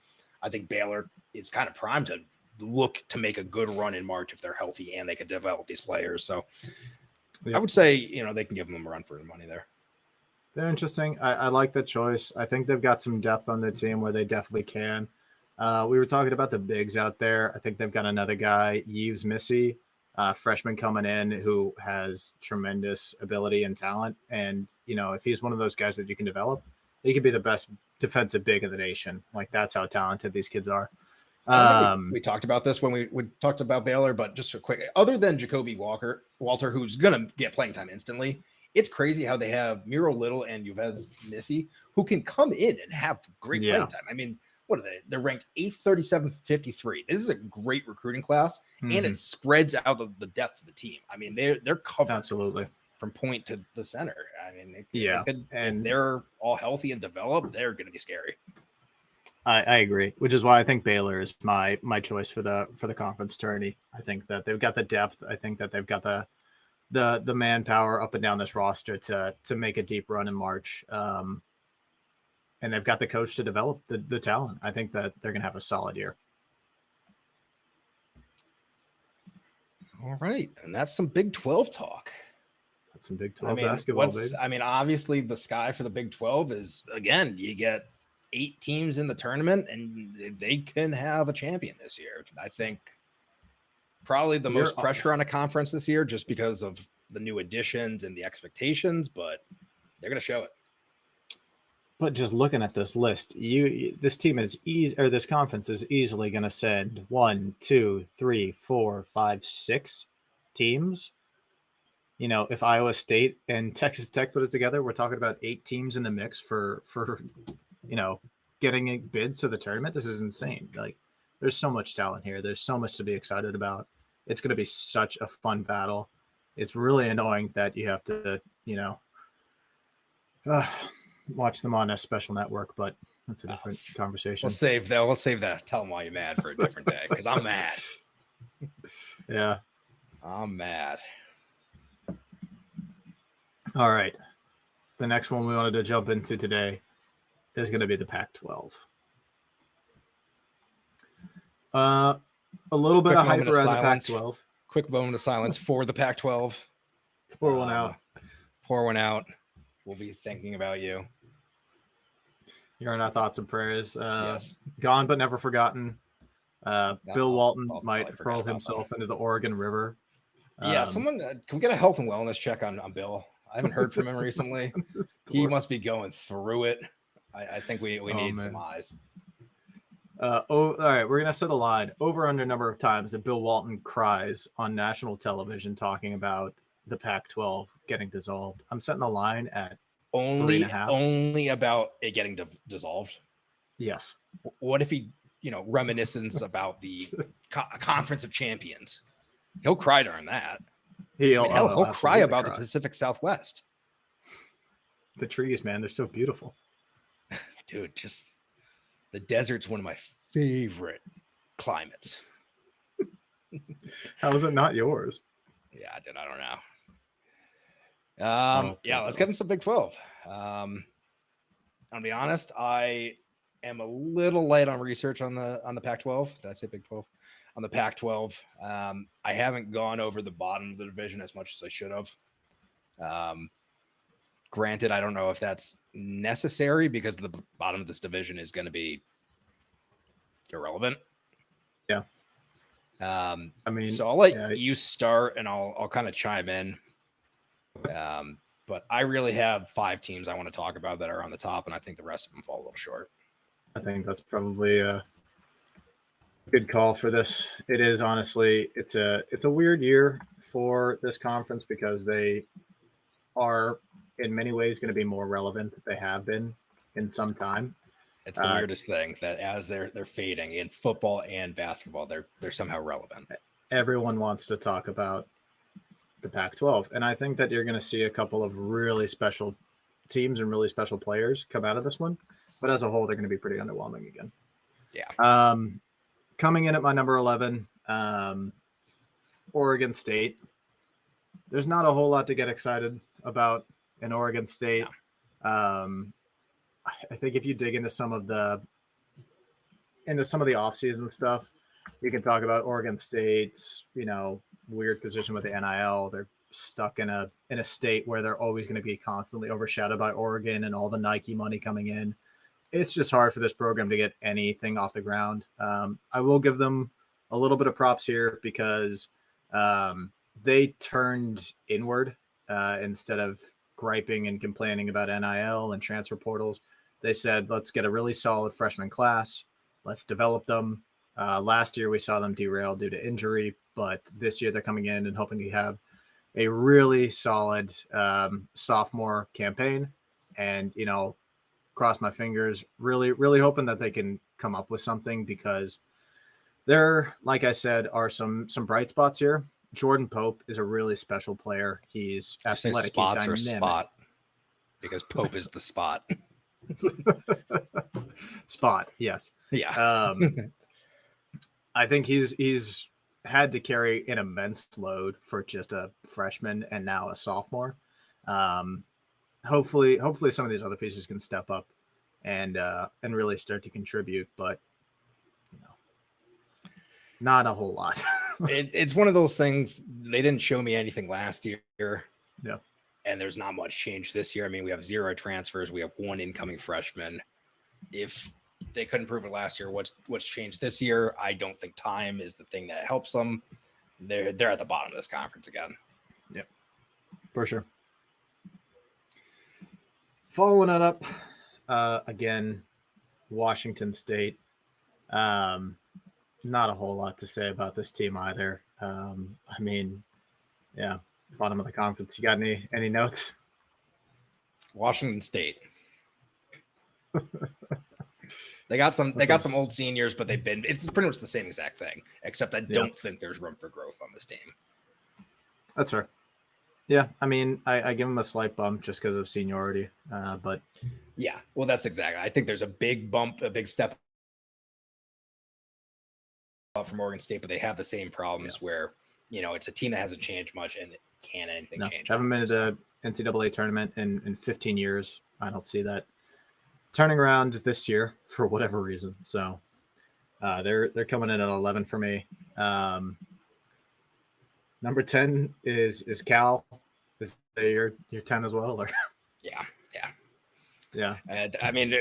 I think Baylor is kind of primed to look to make a good run in March if they're healthy and they can develop these players. So I would say, they can give them a run for their money there. They're interesting. I like the choice. I think they've got some depth on their team where they definitely can. We were talking about the bigs out there. I think they've got another guy, Yves Missy, freshman coming in who has tremendous ability and talent. And, if he's one of those guys that you can develop, he could be the best defensive big of the nation. Like, that's how talented these kids are. I don't think we talked about this when we talked about Baylor, but just a quick, other than Jacoby Walter, who's going to get playing time instantly, it's crazy how they have Miro Little and Yves Missy, who can come in and have great playing time. I mean, what are they? They're ranked 837-53. This is a great recruiting class, and it spreads out the depth of the team. I mean, they're covered absolutely from point to the center. I mean, and if they're all healthy and developed, they're going to be scary. I agree, which is why I think Baylor is my choice for the conference tourney. I think that they've got the depth. I think that they've got the manpower up and down this roster to make a deep run in March. And they've got the coach to develop the talent. I think that they're going to have a solid year. All right. And that's some Big 12 talk. That's some Big 12 basketball, baby. I mean, obviously the sky for the Big 12 is, again, you get 8 teams in the tournament and they can have a champion this year. I think probably the most pressure on a conference this year just because of the new additions and the expectations, but they're going to show it. But just looking at this list, this team is this conference is easily going to send 1, 2, 3, 4, 5, 6 teams. You know, if Iowa State and Texas Tech put it together, we're talking about 8 teams in the mix for getting bids to the tournament. This is insane. Like, there's so much talent here. There's so much to be excited about. It's going to be such a fun battle. It's really annoying that you have to, watch them on a special network, but that's a different conversation. Let's save that. Tell them why you're mad for a different day, because I'm mad. Yeah. I'm mad. All right. The next one we wanted to jump into today is going to be the Pac-12. A little bit of hype around the Pac-12. Quick moment of silence for the Pac-12. Pour one out. Pour one out. We'll be thinking about you. You're in our thoughts and prayers. Yes. Gone but never forgotten. Bill Walton might hurl himself into the Oregon River. Yeah, someone can we get a health and wellness check on Bill? I haven't heard from him recently. He must be going through it. I think we need some eyes. All right, we're gonna set a line over under number of times that Bill Walton cries on national television talking about the Pac-12 getting dissolved. I'm setting the line at only about it getting dissolved. Yes. What if he, reminiscence about the Conference of Champions? He'll cry during that. He'll cry about the Pacific Southwest. The trees, man, they're so beautiful. Dude, just the desert's one of my favorite climates. How is it not yours? Yeah, dude, I don't know. Let's get into some Big 12. I'll be honest, I am a little light on research on the Pac-12. Did I say Big 12? On the Pac-12. I haven't gone over the bottom of the division as much as I should have. Granted, I don't know if that's necessary because the bottom of this division is going to be irrelevant. Yeah. So I'll let you start and I'll kind of chime in. But I really have 5 teams I want to talk about that are on the top, and I think the rest of them fall a little short. I think that's probably a good call for this. It is honestly, it's a weird year for this conference because they are in many ways going to be more relevant than they have been in some time. It's the weirdest thing that as they're fading in football and basketball, they're somehow relevant. Everyone wants to talk about the Pac-12, and I think that you're going to see a couple of really special teams and really special players come out of this one. But as a whole, they're going to be pretty underwhelming again. Yeah. Coming in at my number 11, Oregon State. There's not a whole lot to get excited about in Oregon State. No. I think if you dig into some of the offseason stuff, you can talk about Oregon State's, weird position with the NIL. They're stuck in a state where they're always going to be constantly overshadowed by Oregon and all the Nike money coming in. It's just hard for this program to get anything off the ground. I will give them a little bit of props here because they turned inward instead of griping and complaining about NIL and transfer portals. They said, let's get a really solid freshman class. Let's develop them. Last year we saw them derail due to injury, but this year they're coming in and hoping to have a really solid sophomore campaign. And, cross my fingers, really, really hoping that they can come up with something, because there, like I said, are some bright spots here. Jordan Pope is a really special player. He's athletic. He's dynamic. Or spot? Because Pope is the spot. Spot, yes. Yeah. I think he's had to carry an immense load for just a freshman and now a sophomore. Hopefully some of these other pieces can step up and really start to contribute, but not a whole lot. It's one of those things. They didn't show me anything last year. Yeah. And there's not much change this year. I mean, we have 0 transfers. We have 1 incoming freshman. If they couldn't prove it last year, what's changed this year? I don't think time is the thing that helps them. They're at the bottom of this conference again. Yep, for sure. Following it up, again, Washington State. Not a whole lot to say about this team either. I mean, yeah, bottom of the conference. You got any notes? Washington State. They got some old seniors, but it's pretty much the same exact thing, except I don't think there's room for growth on this team. That's fair. Yeah, I mean, I give them a slight bump just because of seniority, but yeah, well, that's exactly. I think there's a big bump, a big step up from Oregon State, but they have the same problems where it's a team that hasn't changed much, and can't anything change. Haven't been to the NCAA tournament in 15 years. I don't see that turning around this year for whatever reason. So they're coming in at 11 for me. Number 10 is Cal. Is your 10 as well? Or? Yeah. I mean,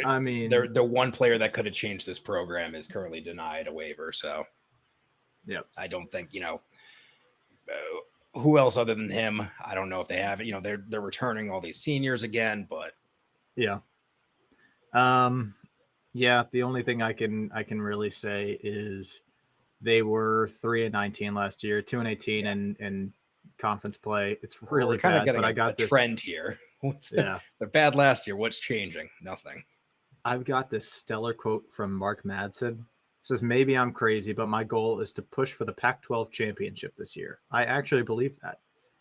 the one player that could have changed this program is currently denied a waiver. So, yeah, I don't think who else other than him. I don't know if they have it. They're returning all these seniors again, but yeah. Yeah, the only thing I can really say is they were 3-19 last year, 2-18 in conference play. It's really kind bad, of getting but I got this trend here. Yeah, they're bad last year. What's changing? Nothing. I've got this stellar quote from Mark Madsen. It says, "Maybe I'm crazy, but my goal is to push for the Pac-12 championship this year. I actually believe that,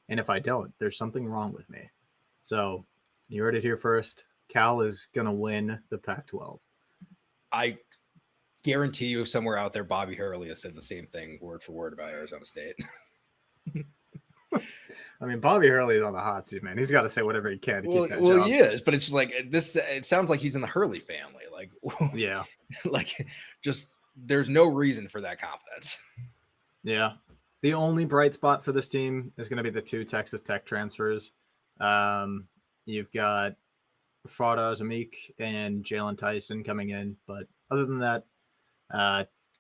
and if I don't, there's something wrong with me." So you heard it here first. Cal is gonna win the Pac-12. I guarantee you, somewhere out there, Bobby Hurley has said the same thing word for word about Arizona State. I mean, Bobby Hurley is on the hot seat, man. He's got to say whatever he can to keep that job. Well, he is, but it's just like this. It sounds like he's in the Hurley family. Like, yeah, like just there's no reason for that confidence. Yeah, the only bright spot for this team is going to be the 2 Texas Tech transfers. You've got Fardaws Amik and Jalen Tyson coming in, but other than that,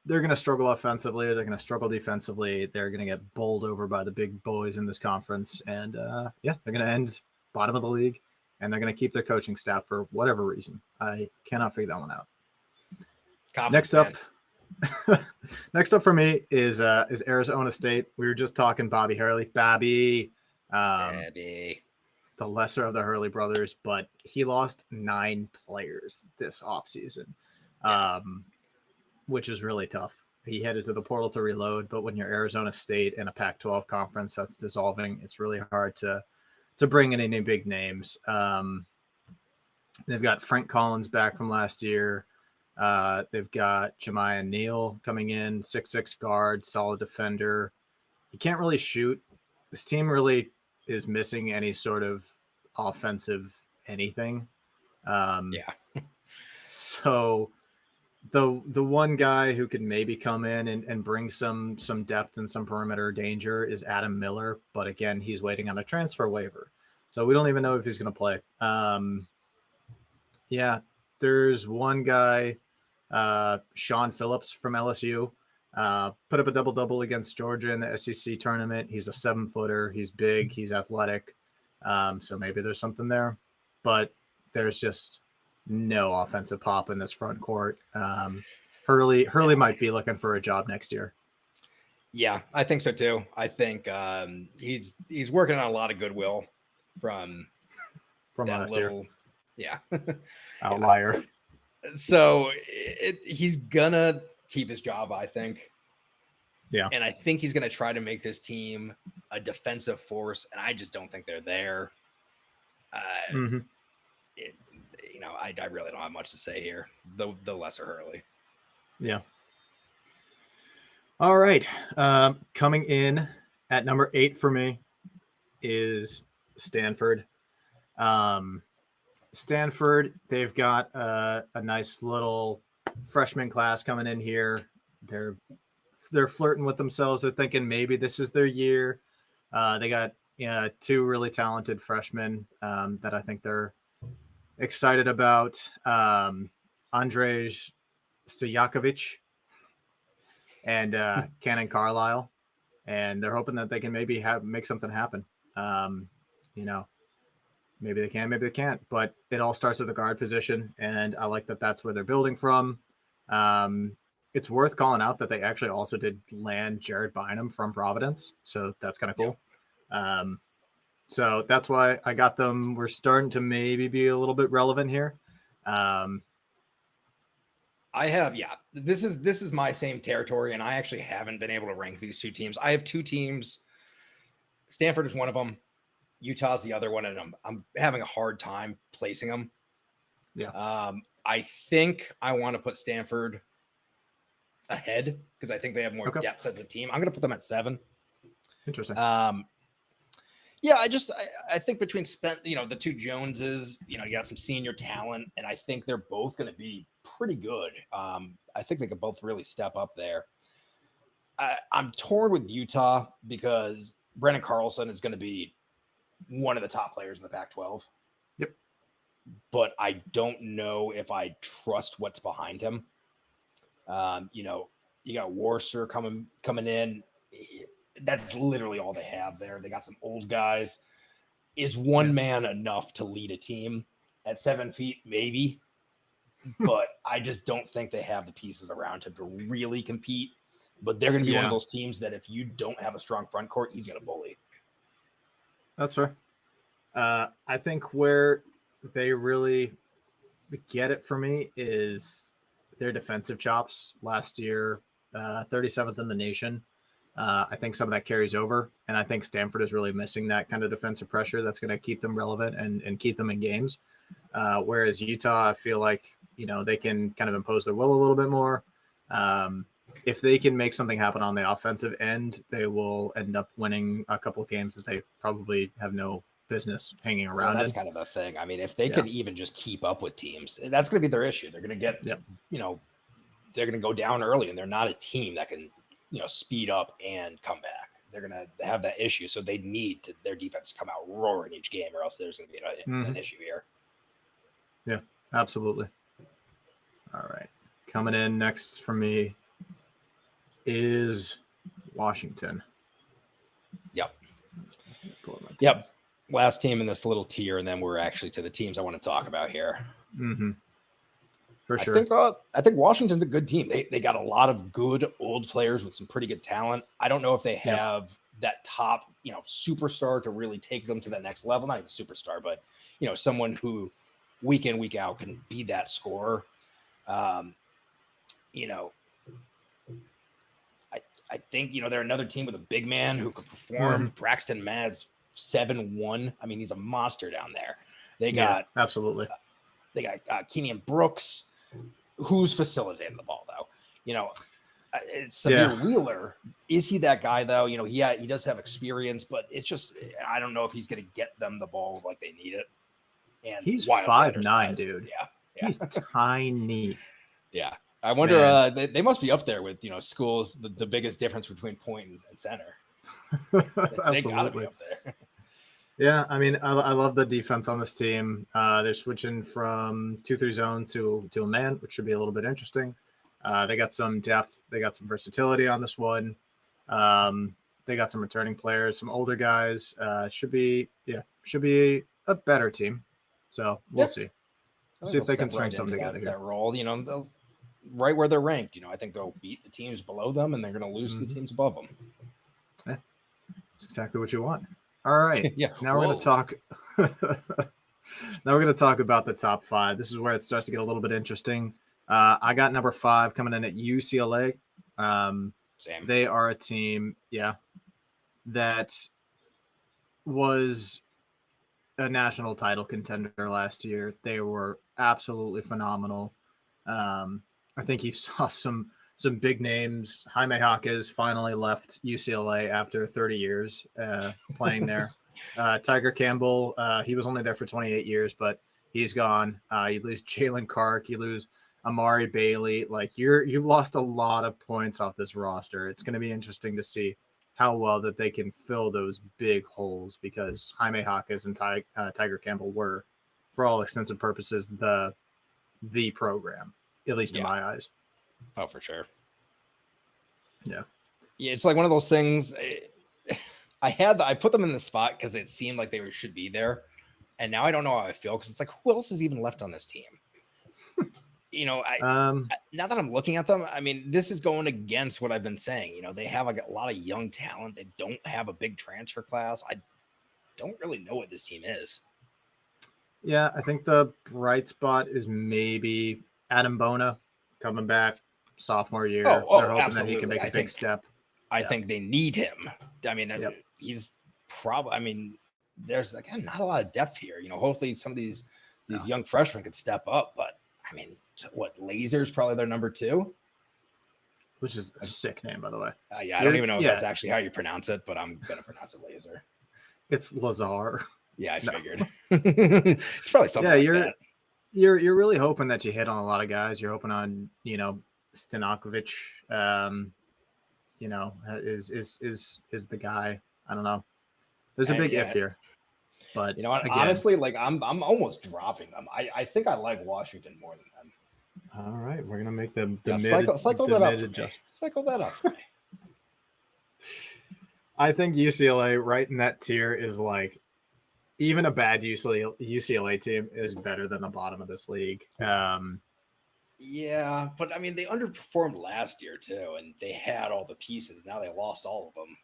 they're going to struggle offensively. They're going to struggle defensively. They're going to get bowled over by the big boys in this conference. And they're going to end bottom of the league, and they're going to keep their coaching staff for whatever reason. I cannot figure that one out. Next up for me is Arizona State. We were just talking Bobby Hurley. Bobby. The lesser of the Hurley brothers, but he lost 9 players this offseason. Which is really tough. He headed to the portal to reload, but when you're Arizona State in a Pac-12 conference that's dissolving, it's really hard to bring in any big names. They've got Frank Collins back from last year. They've got Jemiah Neal coming in, 6'6" guard, solid defender. He can't really shoot. This team really is missing any sort of offensive anything. So the one guy who could maybe come in and bring some depth and some perimeter danger is Adam Miller. But again, he's waiting on a transfer waiver. So we don't even know if he's going to play. There's one guy, Sean Phillips from LSU, put up a double-double against Georgia in the SEC tournament. He's a 7-footer. He's big. He's athletic. So maybe there's something there. But there's just no offensive pop in this front court. Hurley might be looking for a job next year. Yeah, I think so too. I think he's working on a lot of goodwill from that last little, year. Yeah, outlier. So he's gonna keep his job, I think. Yeah, and I think he's gonna try to make this team a defensive force, and I just don't think they're there. Mm-hmm. I really don't have much to say here. The lesser Hurley. Yeah. All right. Coming in at number 8 for me is Stanford. Stanford, they've got a nice little freshman class coming in here. They're flirting with themselves. They're thinking maybe this is their year. They got 2 really talented freshmen that I think they're excited about. Andrzej Stojakovic and Cannon Carlisle, and they're hoping that they can maybe make something happen. Maybe they can, maybe they can't, but it all starts at the guard position, and I like that that's where they're building from. It's worth calling out that they actually also did land Jared Bynum from Providence, so that's kind of cool. Yeah. So that's why I got them. We're starting to maybe be a little bit relevant here. This is my same territory, and I actually haven't been able to rank these 2 teams. I have 2 teams. Stanford is one of them. Utah's the other one, and I'm having a hard time placing them. Yeah. I think I want to put Stanford ahead because I think they have more depth as a team. I'm going to put them at 7. Interesting. Yeah, I think between the 2 Joneses, you got some senior talent, and I think they're both going to be pretty good. I think they could both really step up there. I'm torn with Utah because Brandon Carlson is going to be one of the top players in the Pac-12. Yep. But I don't know if I trust what's behind him. You got Worcester coming in. That's literally all they have there. They got some old guys. Is one man enough to lead a team at 7 feet? Maybe. But I just don't think they have the pieces around him to really compete. But they're going to be one of those teams that if you don't have a strong front court, he's going to bully. That's fair. I think where they really get it for me is their defensive chops. Last year, 37th in the nation. I think some of that carries over, and I think Stanford is really missing that kind of defensive pressure that's going to keep them relevant and keep them in games. Whereas Utah, I feel like, they can kind of impose their will a little bit more. If they can make something happen on the offensive end, they will end up winning a couple of games that they probably have no business hanging around. That's kind of the thing. I mean, if they could even just keep up with teams, that's going to be their issue. They're going to get, they're going to go down early, and they're not a team that can, speed up and come back. They're going to have that issue. So they need their defense to come out roaring each game, or else there's going to be an issue here. Yeah, absolutely. All right. Coming in next for me is Washington. Yep. Last team in this little tier, and then we're actually to the teams I want to talk about here. Mm-hmm. For sure. I think Washington's a good team. They got a lot of good old players with some pretty good talent. I don't know if they have that top, superstar to really take them to the next level. Not even superstar, but someone who week in, week out can be that scorer. I think they're another team with a big man who could perform. Braxton Mad's 7'1". I mean, he's a monster down there. They got absolutely. They got Kenyon Brooks, who's facilitating the ball though. Samir Wheeler, is he that guy though? He does have experience, but it's just I don't know if he's going to get them the ball like they need it. And he's 5'9", dude. Yeah, he's tiny. Yeah. I wonder, they must be up there with, schools, the biggest difference between point and center. They gotta be up there. Yeah, I mean, I love the defense on this team. They're switching from 2-3 zone to a man, which should be a little bit interesting. They got some depth. They got some versatility on this one. They got some returning players, some older guys. Should be a better team. So we'll see. See if they can string something together here. That role, right where they're ranked. I think they'll beat the teams below them, and they're going to lose to the teams above them. Yeah, that's exactly what you want. All right. Yeah. Now we're going to talk. Now we're going to talk about the top 5. This is where it starts to get a little bit interesting. I got number 5 coming in at UCLA. Same. They are a team, that was a national title contender last year. They were absolutely phenomenal. I think you saw some big names. Jaime Jaquez finally left UCLA after 30 years playing there. Tiger Campbell, he was only there for 28 years, but he's gone. You lose Jalen Kark, you lose Amari Bailey. Like you've lost a lot of points off this roster. It's going to be interesting to see how well that they can fill those big holes, because Jaime Jaquez and Tiger Campbell were, for all extensive purposes, the program, at least in my eyes. Oh, for sure. Yeah. Yeah, it's like one of those things. I put them in the spot because it seemed like they should be there, and now I don't know how I feel, because it's like, who else is even left on this team? Now that I'm looking at them, I mean, this is going against what I've been saying. They have like a lot of young talent. They don't have a big transfer class. I don't really know what this team is. Yeah, I think the bright spot is maybe Adam Bona coming back sophomore year. They're hoping absolutely. that he can make a big step. I think they need him. I mean, he's probably. I mean, there's again not a lot of depth here. Hopefully some of these young freshmen could step up. But I mean, what, Laser's probably their number 2, which is a sick name, by the way. I don't even know if that's actually how you pronounce it, but I'm gonna pronounce it Laser. It's Lazar. Yeah, I figured. It's probably something like that. You're really hoping that you hit on a lot of guys. You're hoping on Stanokovic. Is the guy. I don't know. There's a big if here. But again, honestly, like I'm almost dropping them. I think I like Washington more than them. All right, we're gonna make the cycle that up for me. Cycle that up for me. I think UCLA right in that tier is like, even a bad UCLA team is better than the bottom of this league. Yeah, but I mean, they underperformed last year too, and they had all the pieces. Now they lost all of them.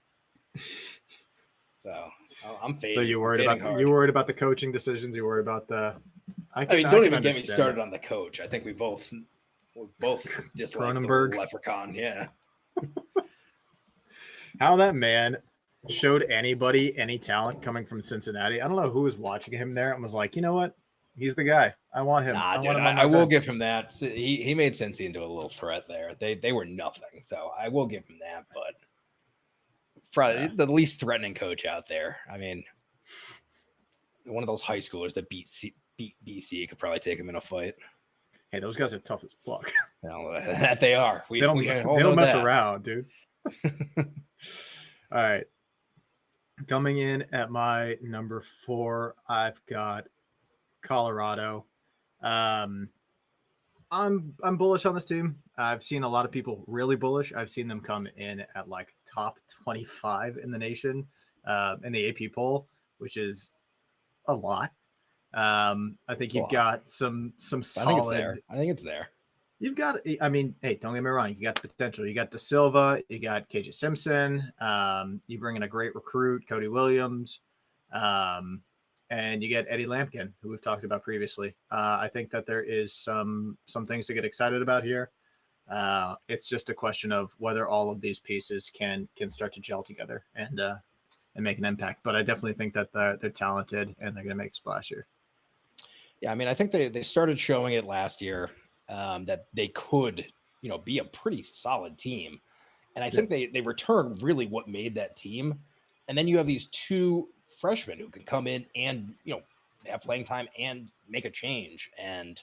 So I'm fading. So you worried about the coaching decisions? You worried about the? Don't even get me started on the coach. I think we both dislike the leprechaun. Yeah. How that man showed anybody any talent coming from Cincinnati. I don't know who was watching him there and was like, you know what? He's the guy. I want him. I will give him that. He made Cincy into a little threat there. They were nothing. So I will give him that. But probably the least threatening coach out there. I mean, one of those high schoolers that beat BC could probably take him in a fight. Hey, those guys are tough as fuck. Well, that they are. They don't mess around, dude. All right. Coming in at my number 4, I've got Colorado. I'm bullish on this team. I've seen a lot of people really bullish. I've seen them come in at like top 25 in the nation in the AP poll, which is a lot. I think you've got some solid. I think it's there. You've got, I mean, hey, don't get me wrong. You got the potential. You got De Silva. You got KJ Simpson. You bring in a great recruit, Cody Williams. And you get Eddie Lampkin, who we've talked about previously. I think that there is some things to get excited about here. It's just a question of whether all of these pieces can start to gel together and make an impact. But I definitely think that they're talented and they're going to make a splash here. Yeah, I mean, I think they started showing it last year that they could, be a pretty solid team. And I think they returned really what made that team. And then you have these 2 freshmen who can come in and, have playing time and make a change. And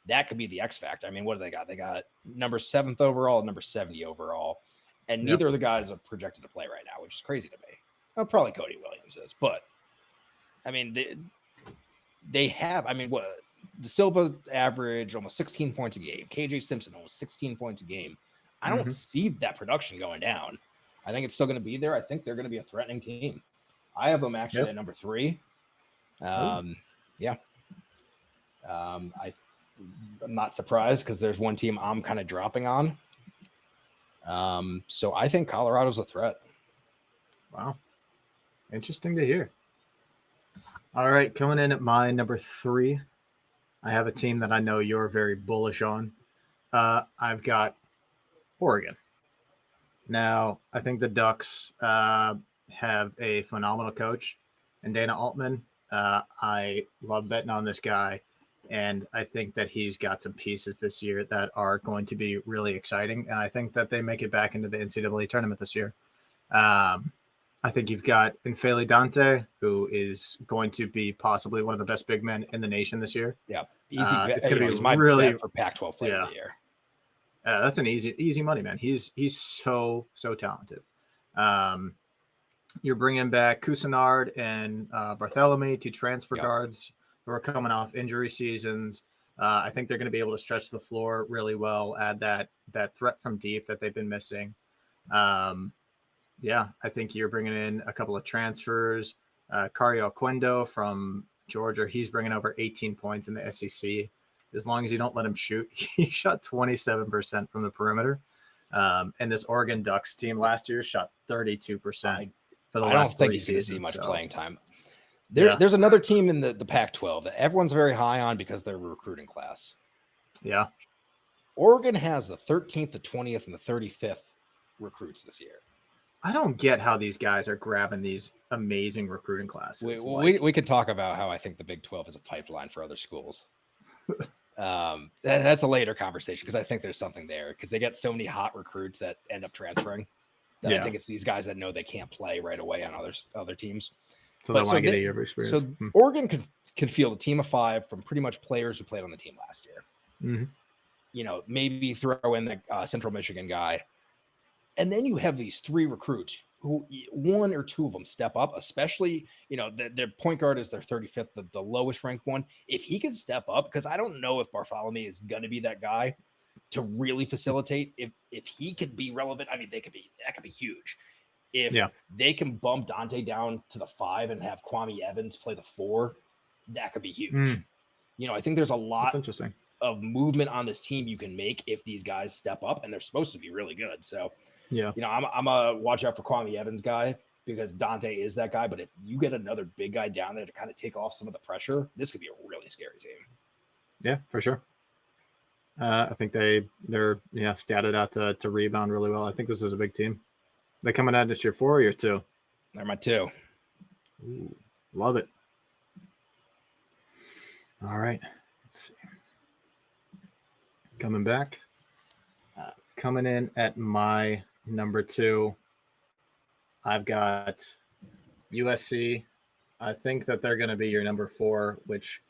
that could be the X factor. I mean, what do they got? They got number 7th overall, number 70 overall. And neither of the guys are projected to play right now, which is crazy to me. Well, probably Cody Williams is, but I mean, they have, I mean, what De Silva average almost 16 points a game. KJ Simpson almost 16 points a game. I don't see that production going down. I think it's still going to be there. I think they're going to be a threatening team. I have them actually at number 3. I'm not surprised because there's one team I'm kind of dropping on. So I think Colorado's a threat. Wow. Interesting to hear. All right, coming in at my number 3, I have a team that I know you're very bullish on. I've got Oregon. Now, I think the Ducks have a phenomenal coach, and Dana Altman. I love betting on this guy, and I think that he's got some pieces this year that are going to be really exciting, and I think that they make it back into the NCAA tournament this year. I think you've got Infeli Dante, who is going to be possibly one of the best big men in the nation this year. Yeah, easy bet. It's going to be my really bet for Pac-12 Player of the Year. That's an easy money, man. He's so talented. You're bringing back Cousinard and Bartholomew, two transfer guards who are coming off injury seasons. I think they're going to be able to stretch the floor really well, add that threat from deep that they've been missing. I think you're bringing in a couple of transfers. Cario Quendo from Georgia, he's bringing over 18 points in the SEC. As long as you don't let him shoot, he shot 27% from the perimeter. And this Oregon Ducks team last year shot 32% for the last 3 seasons. I don't think he's going to see much playing time. There's another team in the Pac-12 that everyone's very high on because they're a recruiting class. Yeah. Oregon has the 13th, the 20th, and the 35th recruits this year. I don't get how these guys are grabbing these amazing recruiting classes. We could talk about how I think the Big 12 is a pipeline for other schools. That's a later conversation because I think there's something there because they get so many hot recruits that end up transferring. I think it's these guys that know they can't play right away on other teams. So they want to get a year of experience. So Oregon can field a team of 5 from pretty much players who played on the team last year. Mm-hmm. You know, maybe throw in the Central Michigan guy. And then you have these 3 recruits who 1 or 2 of them step up, especially, you know, their point guard is their 35th, the lowest ranked one. If he can step up, because I don't know if Bartholomew is going to be that guy to really facilitate. If he could be relevant, I mean, that could be huge. If they can bump Dante down to the 5 and have Kwame Evans play the 4, that could be huge. You know, I think there's a lot of movement on this team you can make if these guys step up, and they're supposed to be really good. So, you know, I'm a watch out for Kwame Evans guy because Dante is that guy. But if you get another big guy down there to kind of take off some of the pressure, this could be a really scary team. Yeah, for sure. I think they're statted out to rebound really well. I think this is a big team. They coming out at year 4 or year 2? They're my 2. Ooh, love it. All right. Let's see. Coming back. Coming in at my number 2, I've got USC. I think that they're going to be your number 4, which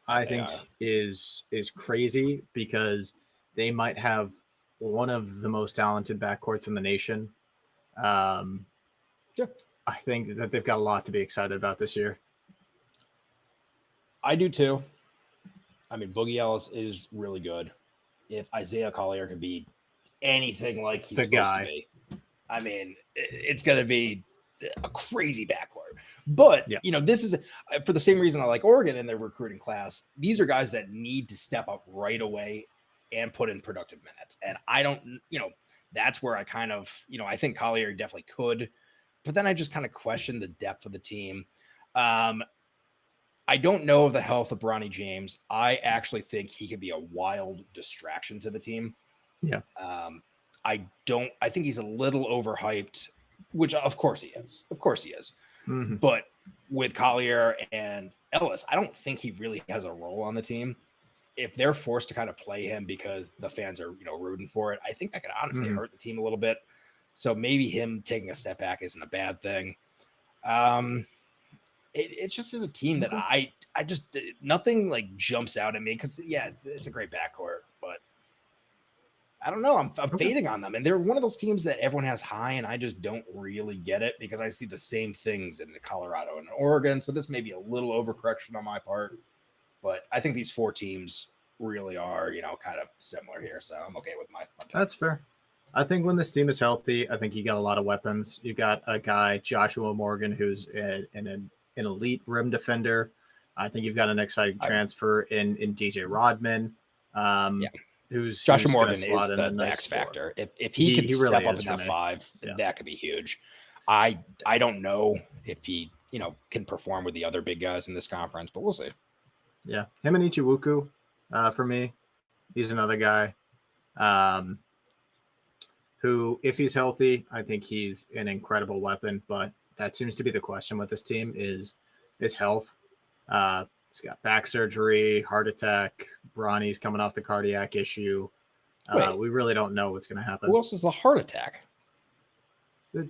I think is crazy because they might have one of the most talented backcourts in the nation. I think that they've got a lot to be excited about this year. I do too. I mean, Boogie Ellis is really good. If Isaiah Collier can be anything like he's supposed to be, I mean, it's going to be a crazy backcourt. But, you know, this is for the same reason I like Oregon in their recruiting class. These are guys that need to step up right away and put in productive minutes. And I don't, you know, that's where I kind of, you know, I think Collier definitely could. But then I just kind of question the depth of the team. I don't know of the health of Bronny James. I actually think he could be a wild distraction to the team. Yeah. I think he's a little overhyped, which of course he is. Mm-hmm. But with Collier and Ellis, I don't think he really has a role on the team. If they're forced to kind of play him because the fans are, you know, rooting for it, I think that could honestly hurt the team a little bit. So maybe him taking a step back isn't a bad thing. It just is a team that I just nothing like jumps out at me because it's a great backcourt, but I don't know. I'm fading on them, and they're one of those teams that everyone has high, and I just don't really get it because I see the same things in Colorado and Oregon. So this may be a little overcorrection on my part, but I think these 4 teams really are, you know, kind of similar here. So I'm okay with my That's fair. I think when this team is healthy, I think you got a lot of weapons. You got a guy, Joshua Morgan, who's an elite rim defender. I think you've got an exciting transfer in DJ Rodman, who's Joshua going to Morgan slot is in a the nice X four. factor. If he could really step up in that me. 5, that could be huge. I don't know if he can perform with the other big guys in this conference, but we'll see. Yeah, him and Ichiwuku, for me, he's another guy who, if he's healthy, I think he's an incredible weapon. But that seems to be the question with this team is health. He's got back surgery, heart attack. Bronny's coming off the cardiac issue. We really don't know what's going to happen. Who else is the heart attack?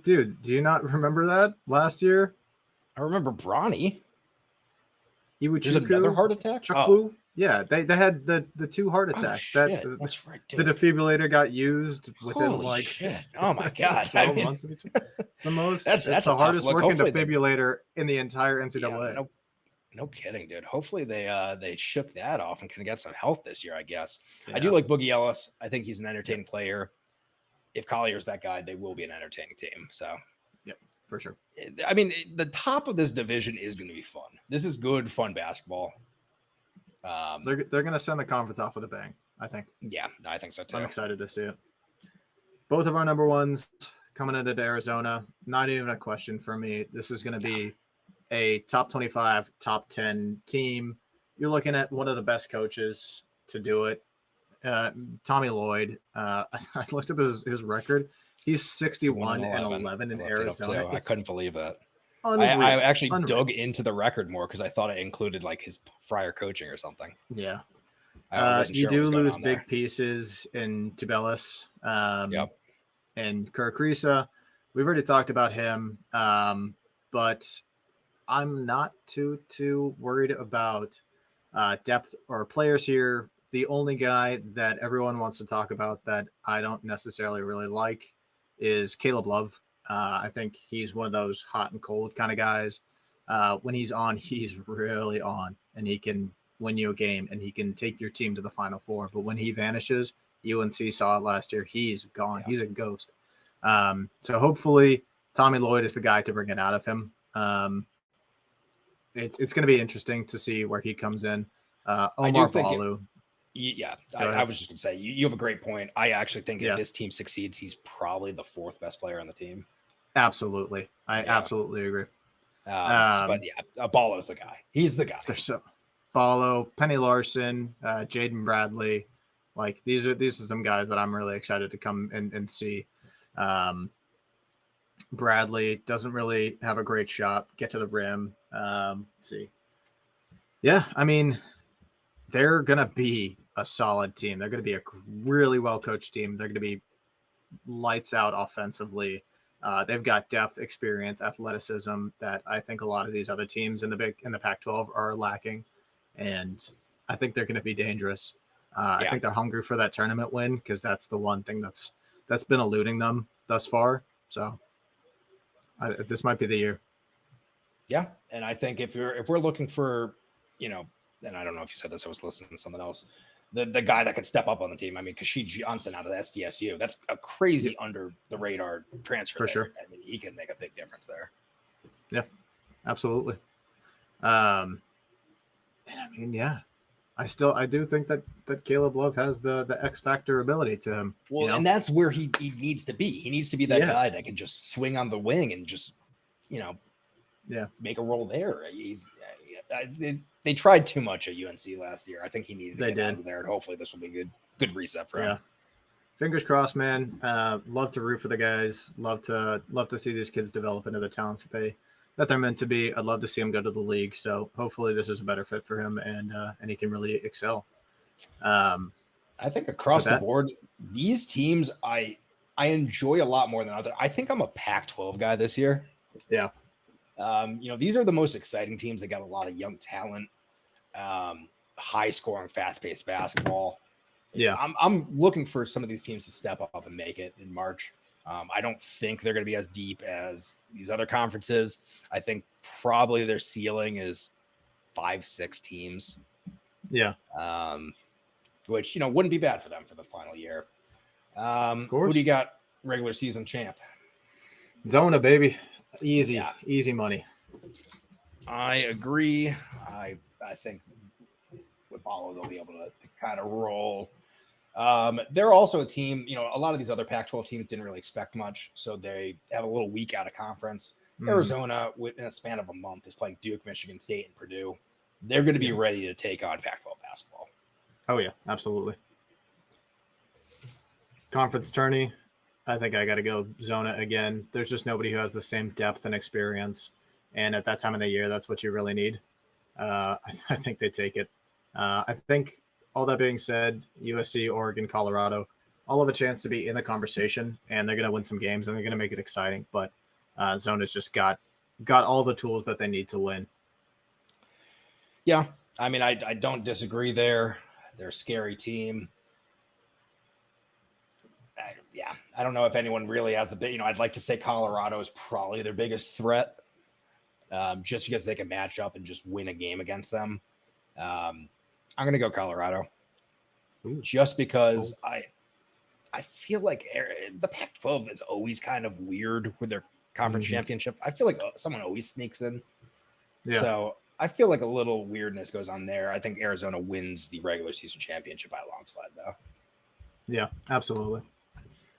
Dude, do you not remember that last year? I remember Bronny. There's another heart attack? Oh. Yeah, they had the 2 heart attacks. That's right, dude. The defibrillator got used within Holy shit. Oh my god. 12 months of each other. It's the most that's the hardest working defibrillator in the entire NCAA. Yeah, no kidding, dude. Hopefully they shook that off and can get some health this year, I guess. Yeah. I do like Boogie Ellis. I think he's an entertaining player. If Collier's that guy, they will be an entertaining team. So for sure. I mean, the top of this division is going to be fun. This is good, fun basketball. They're going to send the conference off with a bang, I think. Yeah, I think so too. I'm excited to see it. Both of our number ones coming into Arizona. Not even a question for me. This is going to be a top 25, top 10 team. You're looking at one of the best coaches to do it. Tommy Lloyd. I looked up his record. He's 61-11 in Arizona. I couldn't believe that. I actually dug into the record more because I thought it included like his prior coaching or something. Yeah. You do lose big pieces in Tubelis and Kirk Risa. We've already talked about him, but I'm not too worried about depth or players here. The only guy that everyone wants to talk about that I don't necessarily really like is Caleb Love. I think he's one of those hot and cold kind of guys. When he's on, he's really on, and he can win you a game, and he can take your team to the Final Four. But when he vanishes, UNC saw it last year, he's gone. He's a ghost. So hopefully Tommy Lloyd is the guy to bring it out of him. It's going to be interesting to see where he comes in. Omar Balu. I was just going to say, you have a great point. I actually think if this team succeeds, he's probably the 4th best player on the team. Absolutely. I absolutely agree. But Ballo's the guy. He's the guy. Ballo, Penny Larson, Jaden Bradley. Like these are some guys that I'm really excited to come and see. Bradley doesn't really have a great shot, get to the rim. Let's see. Yeah, I mean, they're going to be a solid team. They're going to be a really well-coached team. They're going to be lights out offensively. They've got depth, experience, athleticism that I think a lot of these other teams in the Pac-12 are lacking. And I think they're going to be dangerous. I think they're hungry for that tournament win because that's the one thing that's been eluding them thus far. So this might be the year. Yeah. And I think if we're looking for, and I don't know if you said this, I was listening to something else. The guy that could step up on the team. I mean, Kashid Johnson out of the SDSU. That's a crazy under the radar transfer. For sure. I mean, he can make a big difference there. Yeah, absolutely. And I mean, I do think that Caleb Love has the X factor ability to him. Well, and that's where he needs to be. He needs to be that guy that can just swing on the wing and just, make a roll there. They tried too much at UNC last year. I think he needed to get out of there, and hopefully this will be a good reset for him. Fingers crossed, man. Love to root for the guys. Love to see these kids develop into the talents that they're meant to be. I'd love to see him go to the league. So hopefully this is a better fit for him and he can really excel. I think across the board, these teams I enjoy a lot more than others. I think I'm a Pac-12 guy this year. Yeah. These are the most exciting teams. They got a lot of young talent, high scoring, fast paced basketball. Yeah. I'm looking for some of these teams to step up and make it in March. I don't think they're going to be as deep as these other conferences. I think probably their ceiling is 5-6 teams. Yeah. Which, wouldn't be bad for them for the final year. Who do you got regular season champ? Zona, baby. Easy money. I agree. I think with Paulo, they'll be able to kind of roll. They're also a team, a lot of these other Pac-12 teams didn't really expect much, so they have a little week out of conference. Arizona, within a span of a month, is playing Duke, Michigan State, and Purdue. They're going to be ready to take on Pac-12 basketball. Oh, yeah, absolutely. Conference tourney, I think I got to go Zona again. There's just nobody who has the same depth and experience, and at that time of the year, that's what you really need. I think they take it. I think, all that being said, USC, Oregon, Colorado, all have a chance to be in the conversation, and they're going to win some games, and they're going to make it exciting. But Zona's just got all the tools that they need to win. Yeah, I mean, I don't disagree there. They're a scary team. I don't know if anyone really has the big, I'd like to say Colorado is probably their biggest threat, just because they can match up and just win a game against them. I'm going to go Colorado. Ooh. Just because I feel like the Pac-12 is always kind of weird with their conference championship. I feel like someone always sneaks in. Yeah. So I feel like a little weirdness goes on there. I think Arizona wins the regular season championship by a long slide, though. Yeah, absolutely.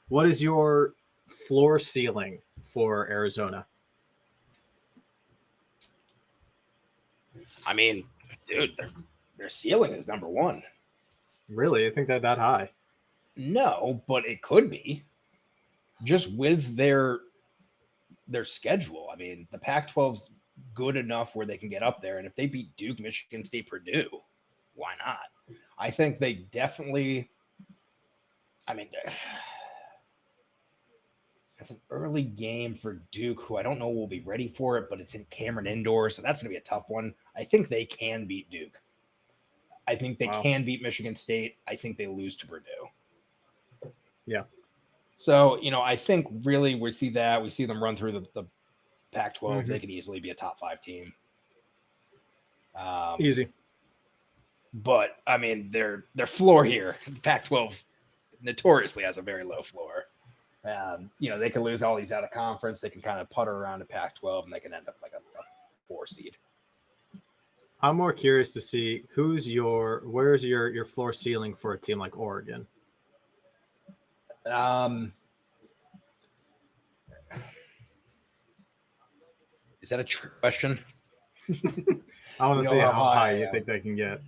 What is your floor ceiling for Arizona? I mean, dude, their ceiling is number one. Really? You think that high? No, but it could be. Just with their schedule. I mean, the Pac-12's good enough where they can get up there. And if they beat Duke, Michigan State, Purdue, why not? I think they definitely, it's an early game for Duke, who I don't know will be ready for it, but it's in Cameron Indoor, so that's going to be a tough one. I think they can beat Duke. I think they can beat Michigan State. I think they lose to Purdue. Yeah. So, I think really we see that. We see them run through the Pac-12. They could easily be a top 5 team. Easy. But, I mean, their floor here, the Pac-12 notoriously has a very low floor. They can lose all these out of conference. They can kind of putter around the Pac-12, and they can end up like a 4 seed. I'm more curious to see where's your floor ceiling for a team like Oregon? Is that a trick question? I want to see how high you think they can get.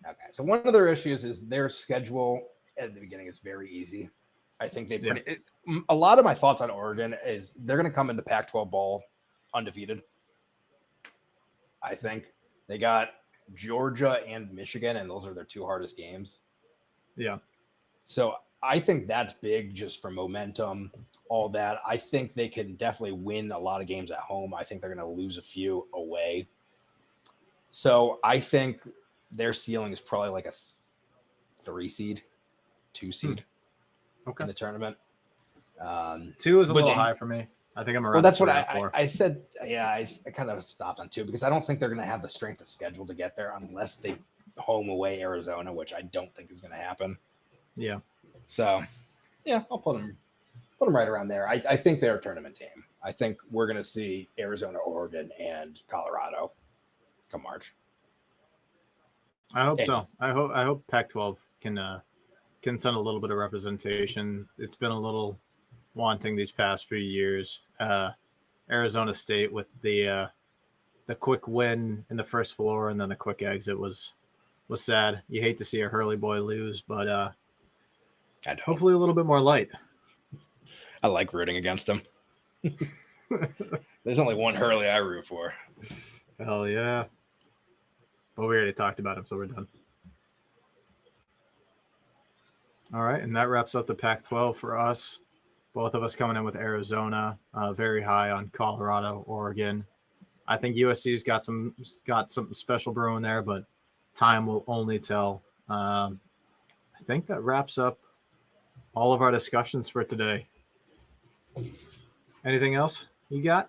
Okay, so one of their issues is their schedule at the beginning is very easy. I think a lot of my thoughts on Oregon is they're going to come into Pac-12 ball undefeated. I think they got Georgia and Michigan, and those are their 2 hardest games. Yeah. So I think that's big just for momentum, all that. I think they can definitely win a lot of games at home. I think they're going to lose a few away. So I think their ceiling is probably like a 3 seed, 2 seed in the tournament. 2 is a little high for me. I think I'm around. Well, that's what I said. Yeah, I kind of stopped on 2 because I don't think they're going to have the strength of schedule to get there unless they home away Arizona, which I don't think is going to happen. Yeah. So, yeah, I'll put them right around there. I think they're a tournament team. I think we're going to see Arizona, Oregon, and Colorado come March. I hope so. I hope Pac-12 can send a little bit of representation. It's been a little wanting these past few years. Arizona State with the quick win in the first floor and then the quick exit was sad. You hate to see a Hurley boy lose, but hopefully a little bit more light. I like rooting against him. There's only one Hurley I root for. Hell yeah. But we already talked about him, so we're done. All right, and that wraps up the Pac-12 for us. Both of us coming in with Arizona, very high on Colorado, Oregon. I think USC's got some special brewing there, but time will only tell. I think that wraps up all of our discussions for today. Anything else you got?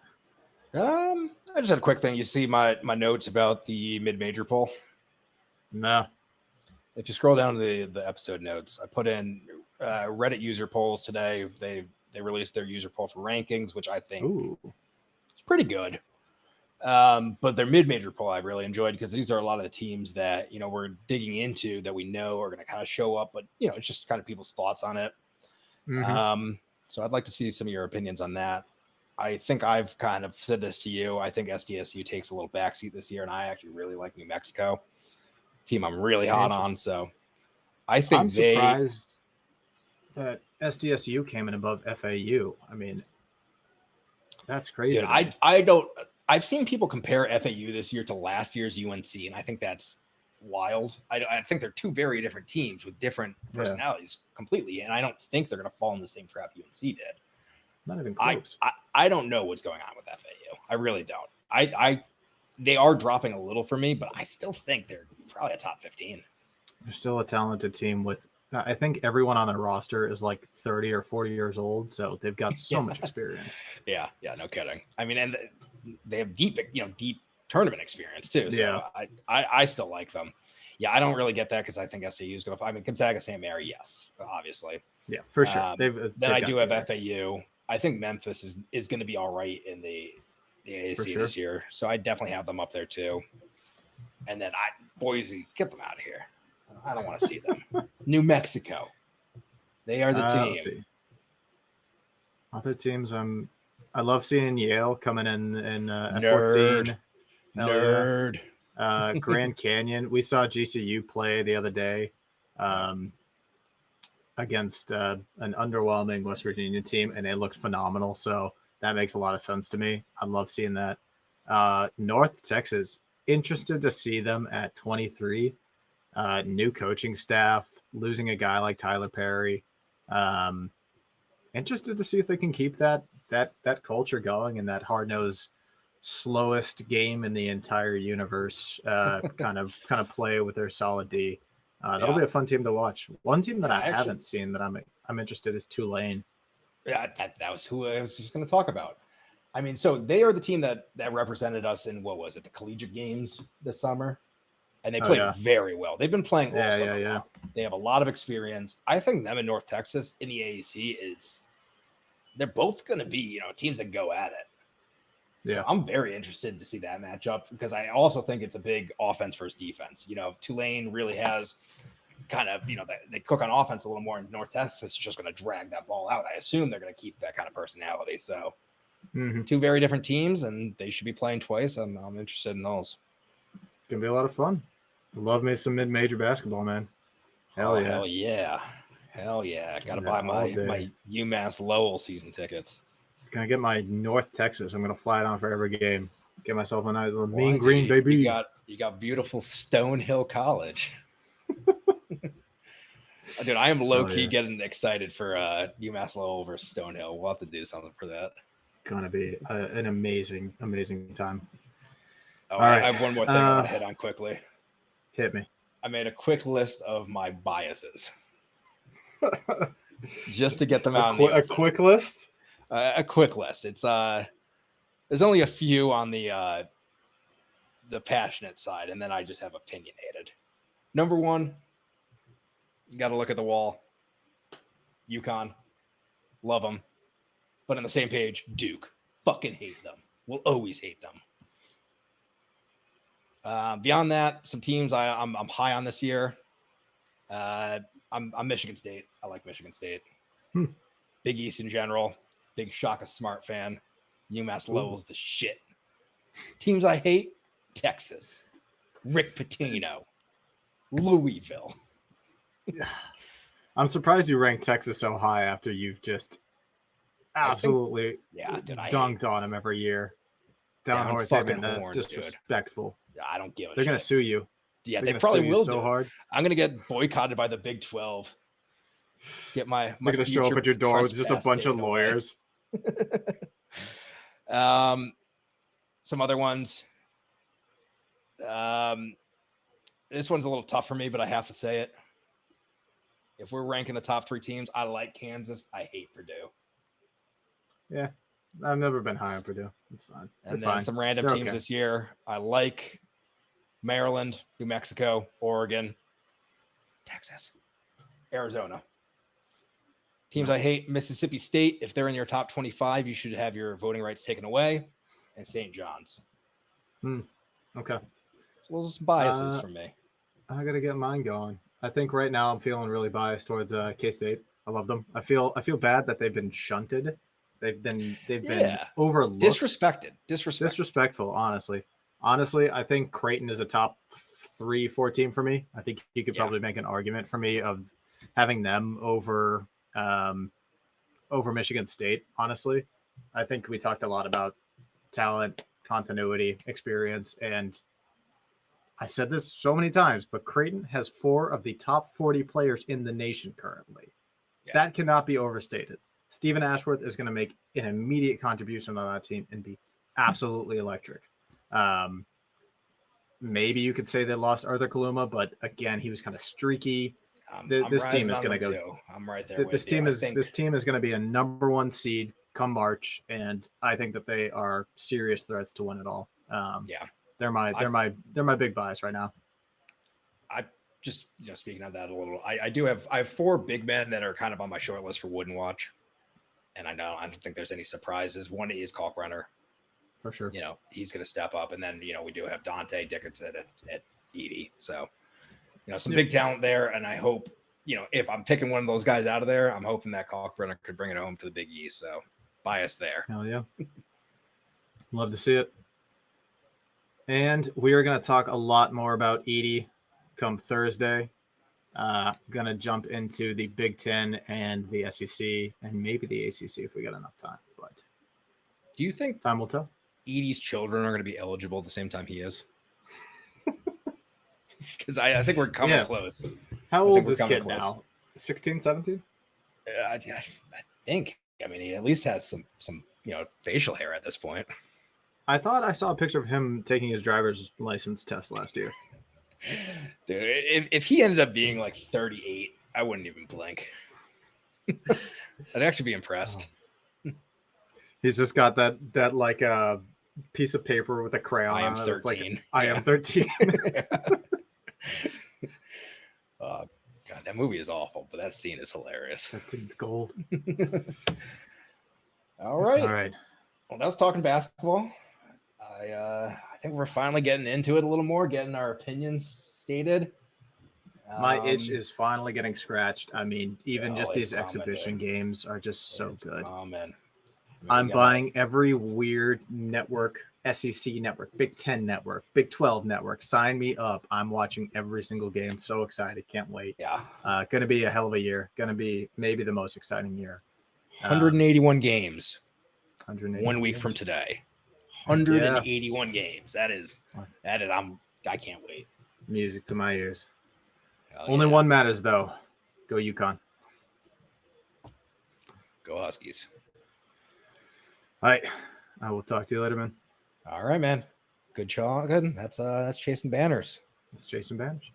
I just had a quick thing. You see my notes about the mid-major poll? No. If you scroll down to the episode notes, I put in Reddit user polls today. They released their user poll for rankings, which I think is pretty good. But their mid-major poll I really enjoyed because these are a lot of the teams that, we're digging into that we know are going to kind of show up, but, it's just kind of people's thoughts on it. Mm-hmm. So I'd like to see some of your opinions on that. I think I've kind of said this to you. I think SDSU takes a little backseat this year, and I actually really like New Mexico, team I'm really hot on. So I think I'm surprised that SDSU came in above FAU. I mean, that's crazy. Dude, I've seen people compare FAU this year to last year's UNC, and I think that's wild. I think they're two very different teams with different personalities completely, and I don't think they're going to fall in the same trap UNC did. Not even close. I don't know what's going on with FAU. I really don't. They are dropping a little for me, but I still think they're probably a top 15. They're still a talented team with, I think everyone on their roster is like 30 or 40 years old, so they've got so much experience. Yeah, no kidding. I mean, and they have deep tournament experience too. So I still like them. Yeah, I don't really get that because I think SAU is going to. I mean, Gonzaga, St. Mary, yes, obviously. Yeah, for sure. Then I do have FAU. I think Memphis is going to be all right in the AAC this year, so I definitely have them up there too. And then Boise, get them out of here. I don't want to see them. New Mexico, they are the team. Other teams, I love seeing Yale coming in at 14. Nerd. Grand Canyon. We saw GCU play the other day against an underwhelming West Virginia team, and they looked phenomenal. So that makes a lot of sense to me. I love seeing that. North Texas, interested to see them at 23. New coaching staff, losing a guy like Tyler Perry. Interested to see if they can keep that culture going and that hard-nosed, slowest game in the entire universe kind of play with their solid D. That'll be a fun team to watch. One team that I haven't seen that I'm interested is Tulane. Yeah, that was who I was just going to talk about. I mean, so they are the team that represented us in, what was it, the collegiate games this summer, and they played very well. They've been playing all summer long. They have a lot of experience. I think them in North Texas in the AAC they're both going to be teams that go at it. Yeah, so I'm very interested to see that matchup because I also think it's a big offense versus defense. Tulane really has kind of, they cook on offense a little more, in North Texas is just going to drag that ball out. I assume they're going to keep that kind of personality. So two very different teams, and they should be playing twice. I'm interested in those. It's going to be a lot of fun. Love me some mid-major basketball, man. Hell yeah. Got to buy my UMass Lowell season tickets. Gonna get my North Texas. I'm gonna fly down for every game. Get myself a nice little mean green, baby. You got beautiful Stonehill College. Dude, I am low key getting excited for UMass Lowell versus Stonehill. We'll have to do something for that. Gonna be an amazing time. All right. I have one more thing I want to hit on quickly. Hit me. I made a quick list of my biases, just to get them out. A quick list. A quick list. It's there's only a few on the passionate side, and then I just have opinionated. Number one, you got to look at the wall. UConn, love them, but on the same page, Duke, fucking hate them. Will always hate them. Beyond that, some teams I'm high on this year. I'm Michigan State. I like Michigan State. Big East in general. Big Shaka Smart fan. UMass Lowell's the shit. Teams I hate: Texas, Rick Pitino, Louisville. I'm surprised you ranked Texas so high after you've just absolutely dunked on him every year. Down horse, that's disrespectful. I don't give a shit. They're gonna sue you. Yeah, they probably will so hard. I'm gonna get boycotted by the Big 12. Get my They're gonna show up at your door with just a bunch of lawyers. Some other ones. This one's a little tough for me, but I have to say it. If we're ranking the top 3 teams, I like Kansas. I hate Purdue. Yeah, I've never been high on Purdue. It's fine. And then some random teams this year. I like Maryland, New Mexico, Oregon, Texas, Arizona. Teams I hate: Mississippi State. If they're in your top 25, you should have your voting rights taken away. And St. John's. Okay. So those are some biases for me. I gotta get mine going. I think right now I'm feeling really biased towards K-State. I love them. I feel bad that they've been shunted. They've been overlooked, disrespectful. Honestly, I think Creighton is a top 3-4 team for me. I think you could probably make an argument for me of having them over Michigan State. Honestly, I think we talked a lot about talent, continuity, experience, and I've said this so many times, but Creighton has 4 of the top 40 players in the nation currently. Yeah. That cannot be overstated. Stephen Ashworth is going to make an immediate contribution on that team and be absolutely electric. Maybe you could say they lost Arthur Kaluma, but again, he was kind of streaky. This team is going to go. Too. I'm right there. This team is going to be a number 1 seed come March, and I think that they are serious threats to win it all. They're my big bias right now. I just speaking of that a little, I have 4 big men that are kind of on my short list for Wooden Watch, and I don't think there's any surprises. One is Kalkbrenner, for sure. He's going to step up, and then we do have Dante Dickinson at Edie, so some big talent there, and I hope if I'm picking one of those guys out of there, I'm hoping that Kalkbrenner could bring it home to the Big East. So bias there. Hell yeah, love to see it. And we are going to talk a lot more about Edie come Thursday. Going to jump into the Big Ten and the SEC and maybe the ACC if we got enough time. But do you think time will tell? Edie's children are going to be eligible at the same time he is? Because I think we're coming close. How old is this kid now? 16, 17? I think. I mean, he at least has some facial hair at this point. I thought I saw a picture of him taking his driver's license test last year. Dude, if he ended up being like 38, I wouldn't even blink. I'd actually be impressed. He's just got that like a piece of paper with a crayon. I am 13. I am 13. God, that movie is awful, but that scene is hilarious. That scene's gold. All right. Well, that was talking basketball. I think we're finally getting into it a little more, getting our opinions stated. My itch is finally getting scratched. I mean, even just these exhibition games are just so good. Oh, man. I'm buying every weird network, SEC network, Big 10 network, Big 12 network. Sign me up. I'm watching every single game. So excited. Can't wait. Yeah. Going to be a hell of a year. Going to be maybe the most exciting year. 181 games. 181 1 week from today. 181 games. That is I can't wait. Music to my ears. Only one matters though. Go UConn. Go Huskies. All right. I will talk to you later, man. All right, man. Good job. Good. That's chasing banners. It's chasing banners.